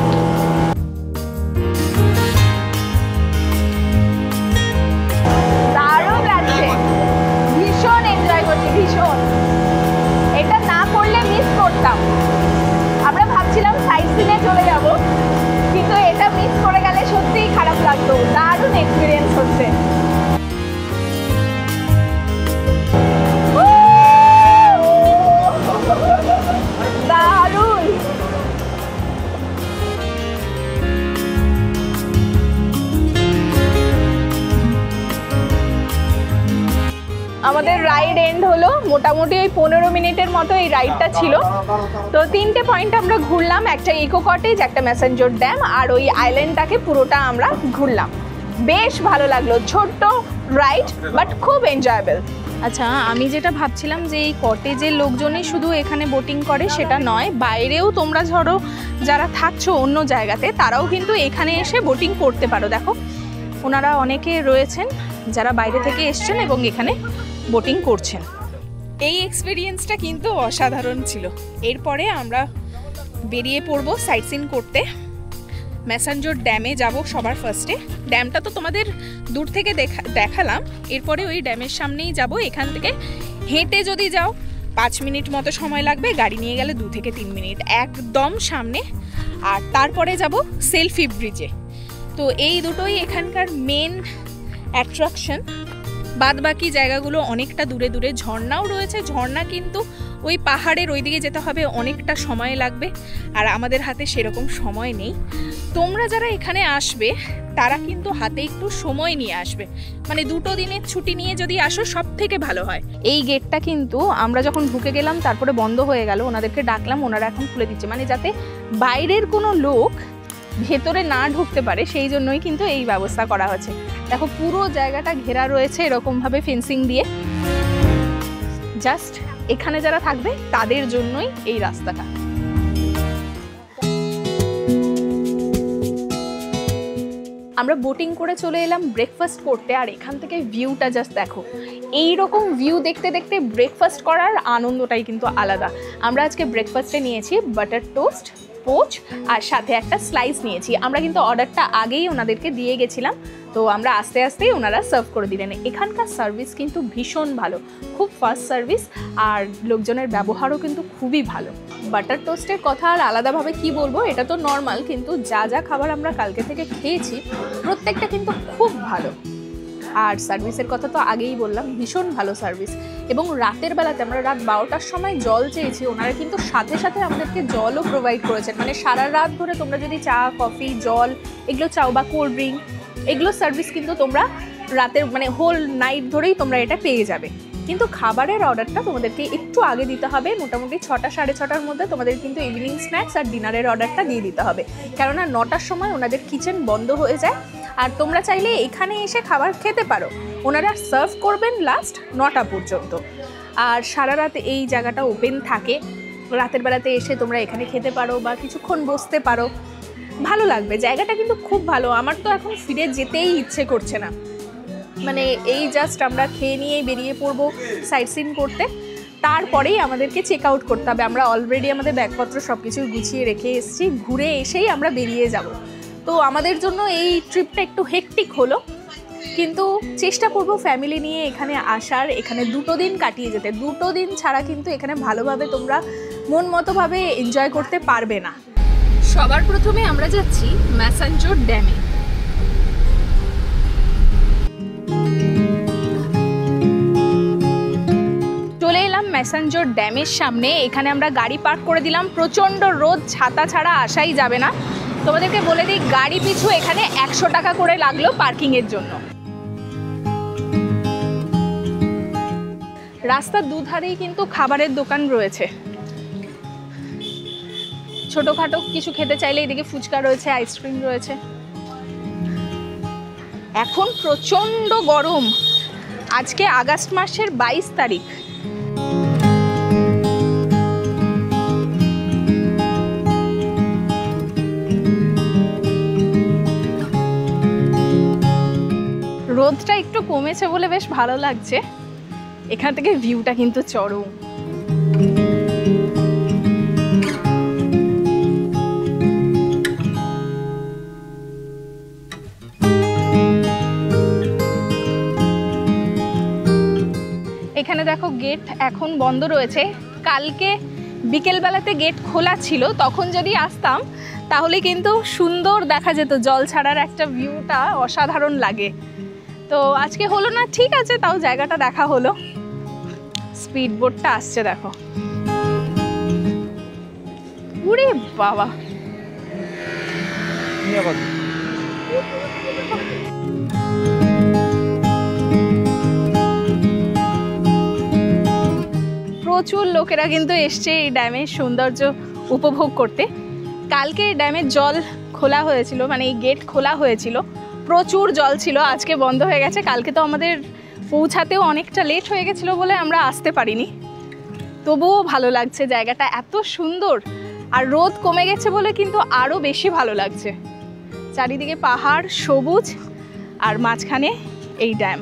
দারুণ লাগছে, ভীষণ এনজয় করছি, ভীষণ। এটা না করলে মিস করতাম। আমরা ভাবছিলাম সাইট সিনে চলে যাব, কিন্তু এটা মিস করে গেলে সত্যিই খারাপ লাগতো। দারুণ এক্সপিরিয়েন্স হচ্ছে। আমাদের রাইড এন্ড হলো, মোটামুটি ওই 15 মিনিটের মতো এই রাইডটা ছিল। তো 3টে পয়েন্ট আমরা ঘুরলাম, একটা ইকো কটেজ, একটা ম্যাসেঞ্জোর ড্যাম, আর ওই আইল্যান্ডটাকে পুরোটা আমরা ঘুরলাম। বেশ ভালো লাগলো, ছোট্ট রাইড বাট খুব এনজয়েবল। আচ্ছা, আমি যেটা ভাবছিলাম যে এই কটেজের লোকজনই শুধু এখানে বোটিং করে, সেটা নয়, বাইরেও তোমরা ধরো যারা থাকছো অন্য জায়গাতে, তারাও কিন্তু এখানে এসে বোটিং করতে পারো। দেখো, ওনারা অনেকে রয়েছেন যারা বাইরে থেকে এসছেন এবং এখানে বোটিং করছেন। এই এক্সপিরিয়েন্সটা কিন্তু অসাধারণ ছিল। এরপরে আমরা বেরিয়ে পড়বো সাইট সিন করতে। ম্যাসাঞ্জোর ড্যামে যাব সবার ফার্স্টে। ড্যামটা তো তোমাদের দূর থেকে দেখালাম, এরপরে ওই ড্যামের সামনেই যাব। এখান থেকে হেঁটে যদি যাও 5 মিনিট মতো সময় লাগবে, গাড়ি নিয়ে গেলে 2 থেকে 3 মিনিট, একদম সামনে। আর তারপরে যাব সেলফি ব্রিজে। তো এই দুটোই এখানকার মেন অ্যাট্রাকশন। বাদ বাকি জায়গাগুলো অনেকটা দূরে দূরে। ঝর্ণাও রয়েছে, ঝর্ণা কিন্তু ওই পাহাড়ের ওইদিকে যেতে হবে, অনেকটা সময় লাগবে, আর আমাদের হাতে সেরকম সময় নেই। তোমরা যারা এখানে আসবে তারা কিন্তু হাতে একটু সময় নিয়ে আসবে, মানে 2 দিনের ছুটি নিয়ে যদি আসো সব থেকে ভালো হয়। এই গেটটা কিন্তু আমরা যখন ঢুকে গেলাম তারপরে বন্ধ হয়ে গেল, ওনাদেরকে ডাকলাম, ওনারা এখন খুলে দিচ্ছে, মানে যাতে বাইরের কোনো লোক ভেতরে না ঢুকতে পারে সেই জন্যই কিন্তু এই ব্যবস্থা করা হচ্ছে। দেখো পুরো জায়গাটা ঘেরা রয়েছে এরকমভাবে ফেন্সিং দিয়ে, জাস্ট এখানে যারা থাকবে তাদের জন্যই এই রাস্তাটা। আমরা বোটিং করে চলে এলাম ব্রেকফাস্ট করতে, আর এখান থেকে ভিউটা জাস্ট দেখো। এই রকম ভিউ দেখতে দেখতে ব্রেকফাস্ট করার আনন্দটাই কিন্তু আলাদা। আমরা আজকে ব্রেকফাস্টে নিয়েছি বাটার টোস্ট, পোচ, আর সাথে একটা স্লাইস নিয়েছি। আমরা কিন্তু অর্ডারটা আগেই ওনাদেরকে দিয়ে গেছিলাম, তো আমরা আস্তে আস্তেই ওনারা সার্ভ করে দিলেন। এখানকার সার্ভিস কিন্তু ভীষণ ভালো, খুব ফাস্ট সার্ভিস, আর লোকজনের ব্যবহারও কিন্তু খুবই ভালো। বাটার টোস্টের কথা আর আলাদাভাবে কি বলবো, এটা তো নর্মাল, কিন্তু যা যা খাবার আমরা কালকে থেকে খেয়েছি প্রত্যেকটা কিন্তু খুব ভালো। আর সার্ভিসের কথা তো আগেই বললাম, ভীষণ ভালো সার্ভিস। এবং রাতের বেলাতে আমরা রাত 12টার সময় জল চেয়েছি, ওনারা কিন্তু সাথে সাথে আমাদেরকে জলও প্রোভাইড করেছেন। মানে সারা রাত ধরে তোমরা যদি চা, কফি, জল এগুলো চাও বা কোল্ড ড্রিঙ্ক, এগুলো সার্ভিস কিন্তু তোমরা রাতের মানে হোল নাইট ধরেই তোমরা এটা পেয়ে যাবে। কিন্তু খাবারের অর্ডারটা তোমাদেরকে একটু আগে দিতে হবে, মোটামুটি 6টা সাড়ে 6টার মধ্যে তোমাদের কিন্তু ইভিনিং স্ন্যাক্স আর ডিনারের অর্ডারটা দিয়ে দিতে হবে, কেননা 9টার সময় ওনাদের কিচেন বন্ধ হয়ে যায়। আর তোমরা চাইলে এখানে এসে খাবার খেতে পারো, ওনারা সার্ভ করবেন লাস্ট 9টা পর্যন্ত। আর সারা রাত এই জায়গাটা ওপেন থাকে, রাতের বেলাতে এসে তোমরা এখানে খেতে পারো বা কিছুক্ষণ বসতে পারো, ভালো লাগবে। জায়গাটা কিন্তু খুব ভালো, আমার তো এখন ফিরে যেতেই ইচ্ছে করছে না। মানে এই জাস্ট আমরা খেয়ে নিয়েই বেরিয়ে পড়বো সাইট সিন করতে, তারপরেই আমাদেরকে চেক আউট করতে হবে। আমরা অলরেডি আমাদের ব্যাগপত্র সব কিছু গুছিয়ে রেখে এসেছি, ঘুরে এসেই আমরা বেরিয়ে যাব। তো আমাদের জন্য এই ট্রিপটা একটু হেক্টিক হলো, কিন্তু চেষ্টা করব ফ্যামিলি নিয়ে এখানে আসার, এখানে 2 দিন কাটিয়ে যেতে। 2 দিন ছাড়া কিন্তু এখানে ভালোভাবে তোমরা মন মতোভাবে এনজয় করতে পারবে না। সবার প্রথমে আমরা যাচ্ছি ম্যাসাঞ্জোর ড্যামে। চলে এলাম ম্যাসাঞ্জোর ড্যামের সামনে, এখানে আমরা গাড়ি পার্ক করে দিলাম। প্রচণ্ড রোদ, ছাতা ছাড়া আসাই যাবে না। তোমাদেরকে বলে দিই, গাড়ি পিছু এখানে 100 টাকা করে লাগলো পার্কিংয়ের জন্য। রাস্তার দুধারেই কিন্তু খাবারের দোকান রয়েছে, ছোটোখাটো কিছু খেতে চাইলে এদিকে ফুচকা রয়েছে, আইসক্রিম রয়েছে। এখন প্রচণ্ড গরম, আজকে আগস্ট মাসের 22 তারিখ। রোদটা একটু কমেছে বলে বেশ ভালো লাগছে। এখান থেকে ভিউটা কিন্তু চরম। এখানে দেখো গেট এখন বন্ধ রয়েছে, কালকে বিকেলবেলাতে গেট খোলা ছিল, তখন যদি আসতাম তাহলে কিন্তু সুন্দর দেখা যেত, জল ছাড়ার একটা ভিউটা অসাধারণ লাগে। তো আজকে হলো না, ঠিক আছে, তাও জায়গাটা দেখা হলো। স্পিড বোটটা আসছে দেখো, উরে বাবা। প্রচুর লোকেরা কিন্তু এসছে এই ড্যামের সৌন্দর্য উপভোগ করতে। কালকে ড্যামের জল খোলা হয়েছিল, মানে এই গেট খোলা হয়েছিল, প্রচুর জল ছিল, আজকে বন্ধ হয়ে গেছে। কালকে তো আমাদের পৌঁছাতেও অনেকটা লেট হয়ে গেছিলো বলে আমরা আসতে পারিনি, তবুও ভালো লাগছে, জায়গাটা এত সুন্দর। আর রোদ কমে গেছে বলে কিন্তু আরও বেশি ভালো লাগছে। চারিদিকে পাহাড়, সবুজ, আর মাঝখানে এই ড্যাম।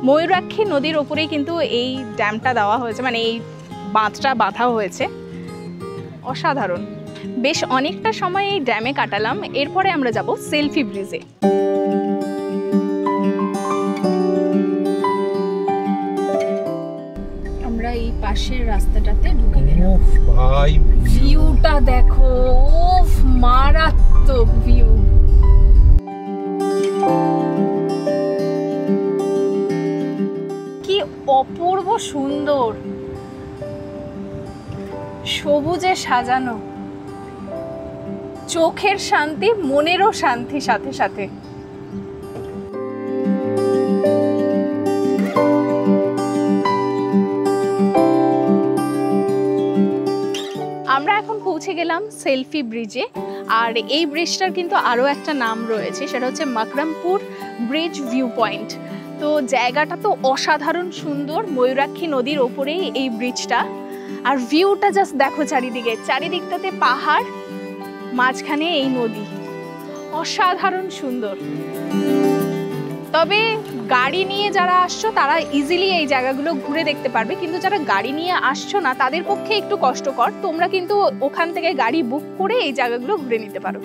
ময়ূরাক্ষী নদীর ওপরেই কিন্তু এই ড্যামটা দেওয়া হয়েছে, মানে এই বাঁধটা বাঁধা হয়েছে, অসাধারণ। বেশ অনেকটা সময় এই ড্যামে কাটালাম, এরপরে আমরা যাব সেলফি ব্রিজে। আমরা এই পাশের রাস্তাটাতে ঢুকে গেলাম। ভিউটা দেখো, মারাত্মক ভিউ। সুন্দর, সবুজে সাজানো, চোখের শান্তি, মনেরও শান্তি সাথে সাথে। আমরা এখন পৌঁছে গেলাম সেলফি ব্রিজে। আর এই ব্রিজটার কিন্তু আরও একটা নাম রয়েছে, সেটা হচ্ছে মাকরামপুর ব্রিজ ভিউ পয়েন্ট। তো জায়গাটা তো অসাধারণ সুন্দর, ময়ূরাক্ষী নদীর ওপরেই এই ব্রিজটা। আর ভিউটা জাস্ট দেখো চারিদিকে, চারিদিকটাতে পাহাড়, মাঝখানে এই নদী, অসাধারণ সুন্দর। তবে গাড়ি নিয়ে যারা আসছো তারা ইজিলি এই জায়গাগুলো ঘুরে দেখতে পারবে, কিন্তু যারা গাড়ি নিয়ে আসছো না তাদের পক্ষে একটু কষ্টকর। তোমরা কিন্তু ওখান থেকে গাড়ি বুক করে এই জায়গাগুলো ঘুরে নিতে পারো।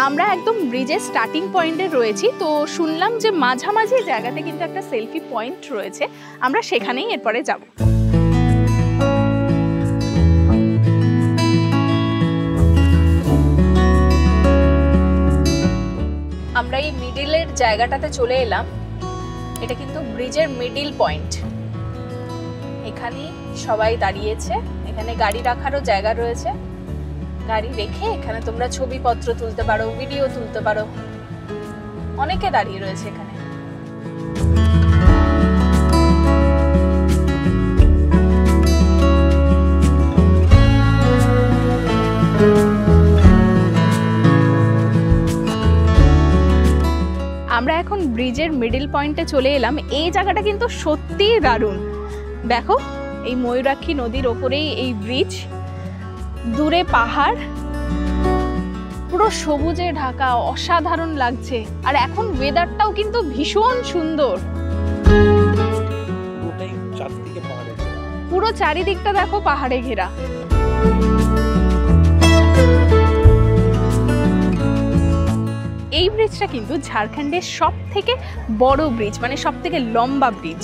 আমরা একদম ব্রিজের স্টার্টিং পয়েন্টে রয়েছি। তো শুনলাম যে মাঝামাঝি জায়গাতে কিন্তু একটা সেলফি পয়েন্ট রয়েছে, আমরা সেখানেই এরপরে যাব। আমরা এই মিডিলের জায়গাটাতে চলে এলাম। এটা কিন্তু ব্রিজের মিডিল পয়েন্ট, এখানেই সবাই দাঁড়িয়েছে। এখানে গাড়ি রাখারও জায়গা রয়েছে, গাড়ি রেখে এখানে তোমরা ছবিপত্র তুলতে পারো, ভিডিও তুলতে পারো। অনেকে দাঁড়িয়ে রয়েছে এখানে। আমরা এখন ব্রিজের মিডল পয়েন্টে চলে এলাম। এই জায়গাটা কিন্তু সত্যিই দারুণ। দেখো, এই ময়ূরাক্ষী নদীর ওপরেই এই ব্রিজ, দূরে পাহাড়, পুরো সবুজে ঢাকা, অসাধারণ লাগছে। আর এখন ওয়েদারটাও কিন্তু ভীষণ সুন্দর, পুরো চারিদিকটা দেখো পাহাড়ে ঘেরা। এই ব্রিজটা কিন্তু ঝাড়খণ্ডের সব থেকে বড় ব্রিজ, মানে সব থেকে লম্বা ব্রিজ।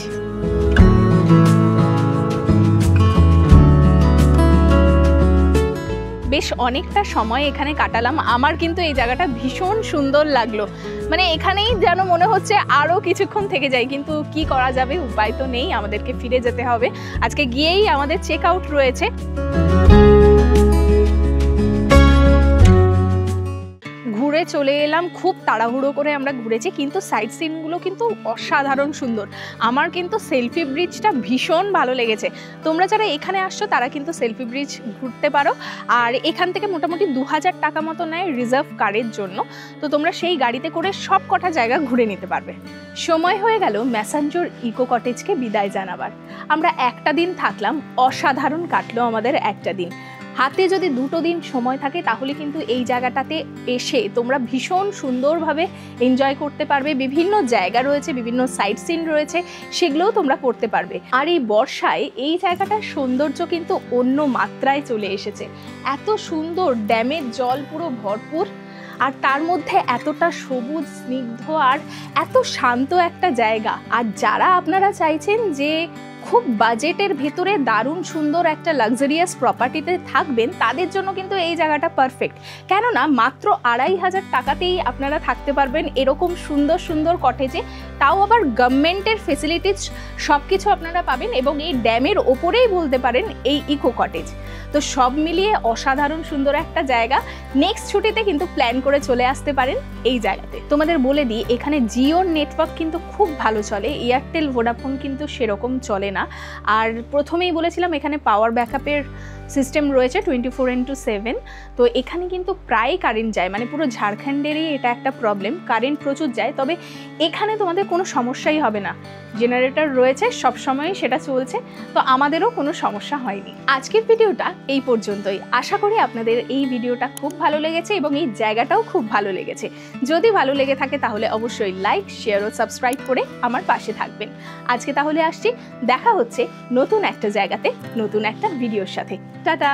বেশ অনেকটা সময় এখানে কাটালাম। আমার কিন্তু এই জায়গাটা ভীষণ সুন্দর লাগলো, মানে এখানেই যেন মনে হচ্ছে আরও কিছুক্ষণ থেকে যাই, কিন্তু কি করা যাবে, উপায় তো নেই, আমাদেরকে ফিরে যেতে হবে। আজকে গিয়েই আমাদের চেক আউট রয়েছে। ঘুরে চলে এলাম, খুব তাড়াহুড়ো করে আমরা ঘুরেছি, কিন্তু সাইট সিনগুলো কিন্তু অসাধারণ সুন্দর। আমার কিন্তু সেলফি ব্রিজটা ভীষণ ভালো লেগেছে। তোমরা যারা এখানে আসছো তারা কিন্তু সেলফি ব্রিজ ঘুরতে পারো। আর এখান থেকে মোটামুটি 2000 টাকা মতো নেয় রিজার্ভ কারের জন্য। তো তোমরা সেই গাড়িতে করে সব কটা জায়গা ঘুরে নিতে পারবে। সময় হয়ে গেল ম্যাসাঞ্জোর ইকো কটেজকে বিদায় জানাবার। আমরা একটা দিন থাকলাম, অসাধারণ কাটলো আমাদের একটা দিন। হাতে যদি 2 দিন সময় থাকে তাহলে কিন্তু এই জায়গাটাতে এসে তোমরা ভীষণ সুন্দরভাবে এনজয় করতে পারবে। বিভিন্ন জায়গা রয়েছে, বিভিন্ন সাইট সিন রয়েছে, সেগুলোও তোমরা করতে পারবে। আর এই বর্ষায় এই জায়গাটার সৌন্দর্য কিন্তু অন্য মাত্রায় চলে এসেছে। এত সুন্দর, ড্যামের জল পুরো ভরপুর, আর তার মধ্যে এতটা সবুজ, স্নিগ্ধ আর এত শান্ত একটা জায়গা। আর যারা আপনারা চাইছেন যে খুব বাজেটের ভেতরে দারুণ সুন্দর একটা লাক্সারিয়াস প্রপার্টিতে থাকবেন, তাদের জন্য কিন্তু এই জায়গাটা পারফেক্ট। কেননা মাত্র 2500 টাকাতেই আপনারা থাকতে পারবেন এরকম সুন্দর সুন্দর কটেজে, তাও আবার গভর্নমেন্টের ফেসিলিটিস সব কিছু আপনারা পাবেন। এবং এই ড্যামের ওপরেই বলতে পারেন এই ইকো কটেজ। তো সব মিলিয়ে অসাধারণ সুন্দর একটা জায়গা। নেক্সট ছুটিতে কিন্তু প্ল্যান করে চলে আসতে পারেন এই জায়গাতে। তোমাদের বলে দিই, এখানে জিওর নেটওয়ার্ক কিন্তু খুব ভালো চলে, এয়ারটেল ভোডাফোন কিন্তু সেরকম চলে না। আর প্রথমেই বলেছিলাম এখানে পাওয়ার ব্যাকআপের সিস্টেম রয়েছে 24/7। তো এখানে কিন্তু প্রায় কারেন্ট যায়, মানে পুরো ঝাড়খণ্ডেরই এটা একটা প্রবলেম, কারেন্ট প্রচুর যায়। তবে এখানে তোমাদের কোনো সমস্যাই হবে না, জেনারেটর রয়েছে, সব সময় সেটা চলছে। তো আমাদেরও কোনো সমস্যা হয়নি। আজকের ভিডিওটা এই পর্যন্তই। আশা করি আপনাদের এই ভিডিওটা খুব ভালো লেগেছে এবং এই জায়গাটাও খুব ভালো লেগেছে। যদি ভালো লেগে থাকে তাহলে অবশ্যই লাইক, শেয়ার ও সাবস্ক্রাইব করে আমার পাশে থাকবেন। আজকে তাহলে আসছি, দেখা হচ্ছে নতুন একটা জায়গাতে নতুন একটা ভিডিওর সাথে। টাটা।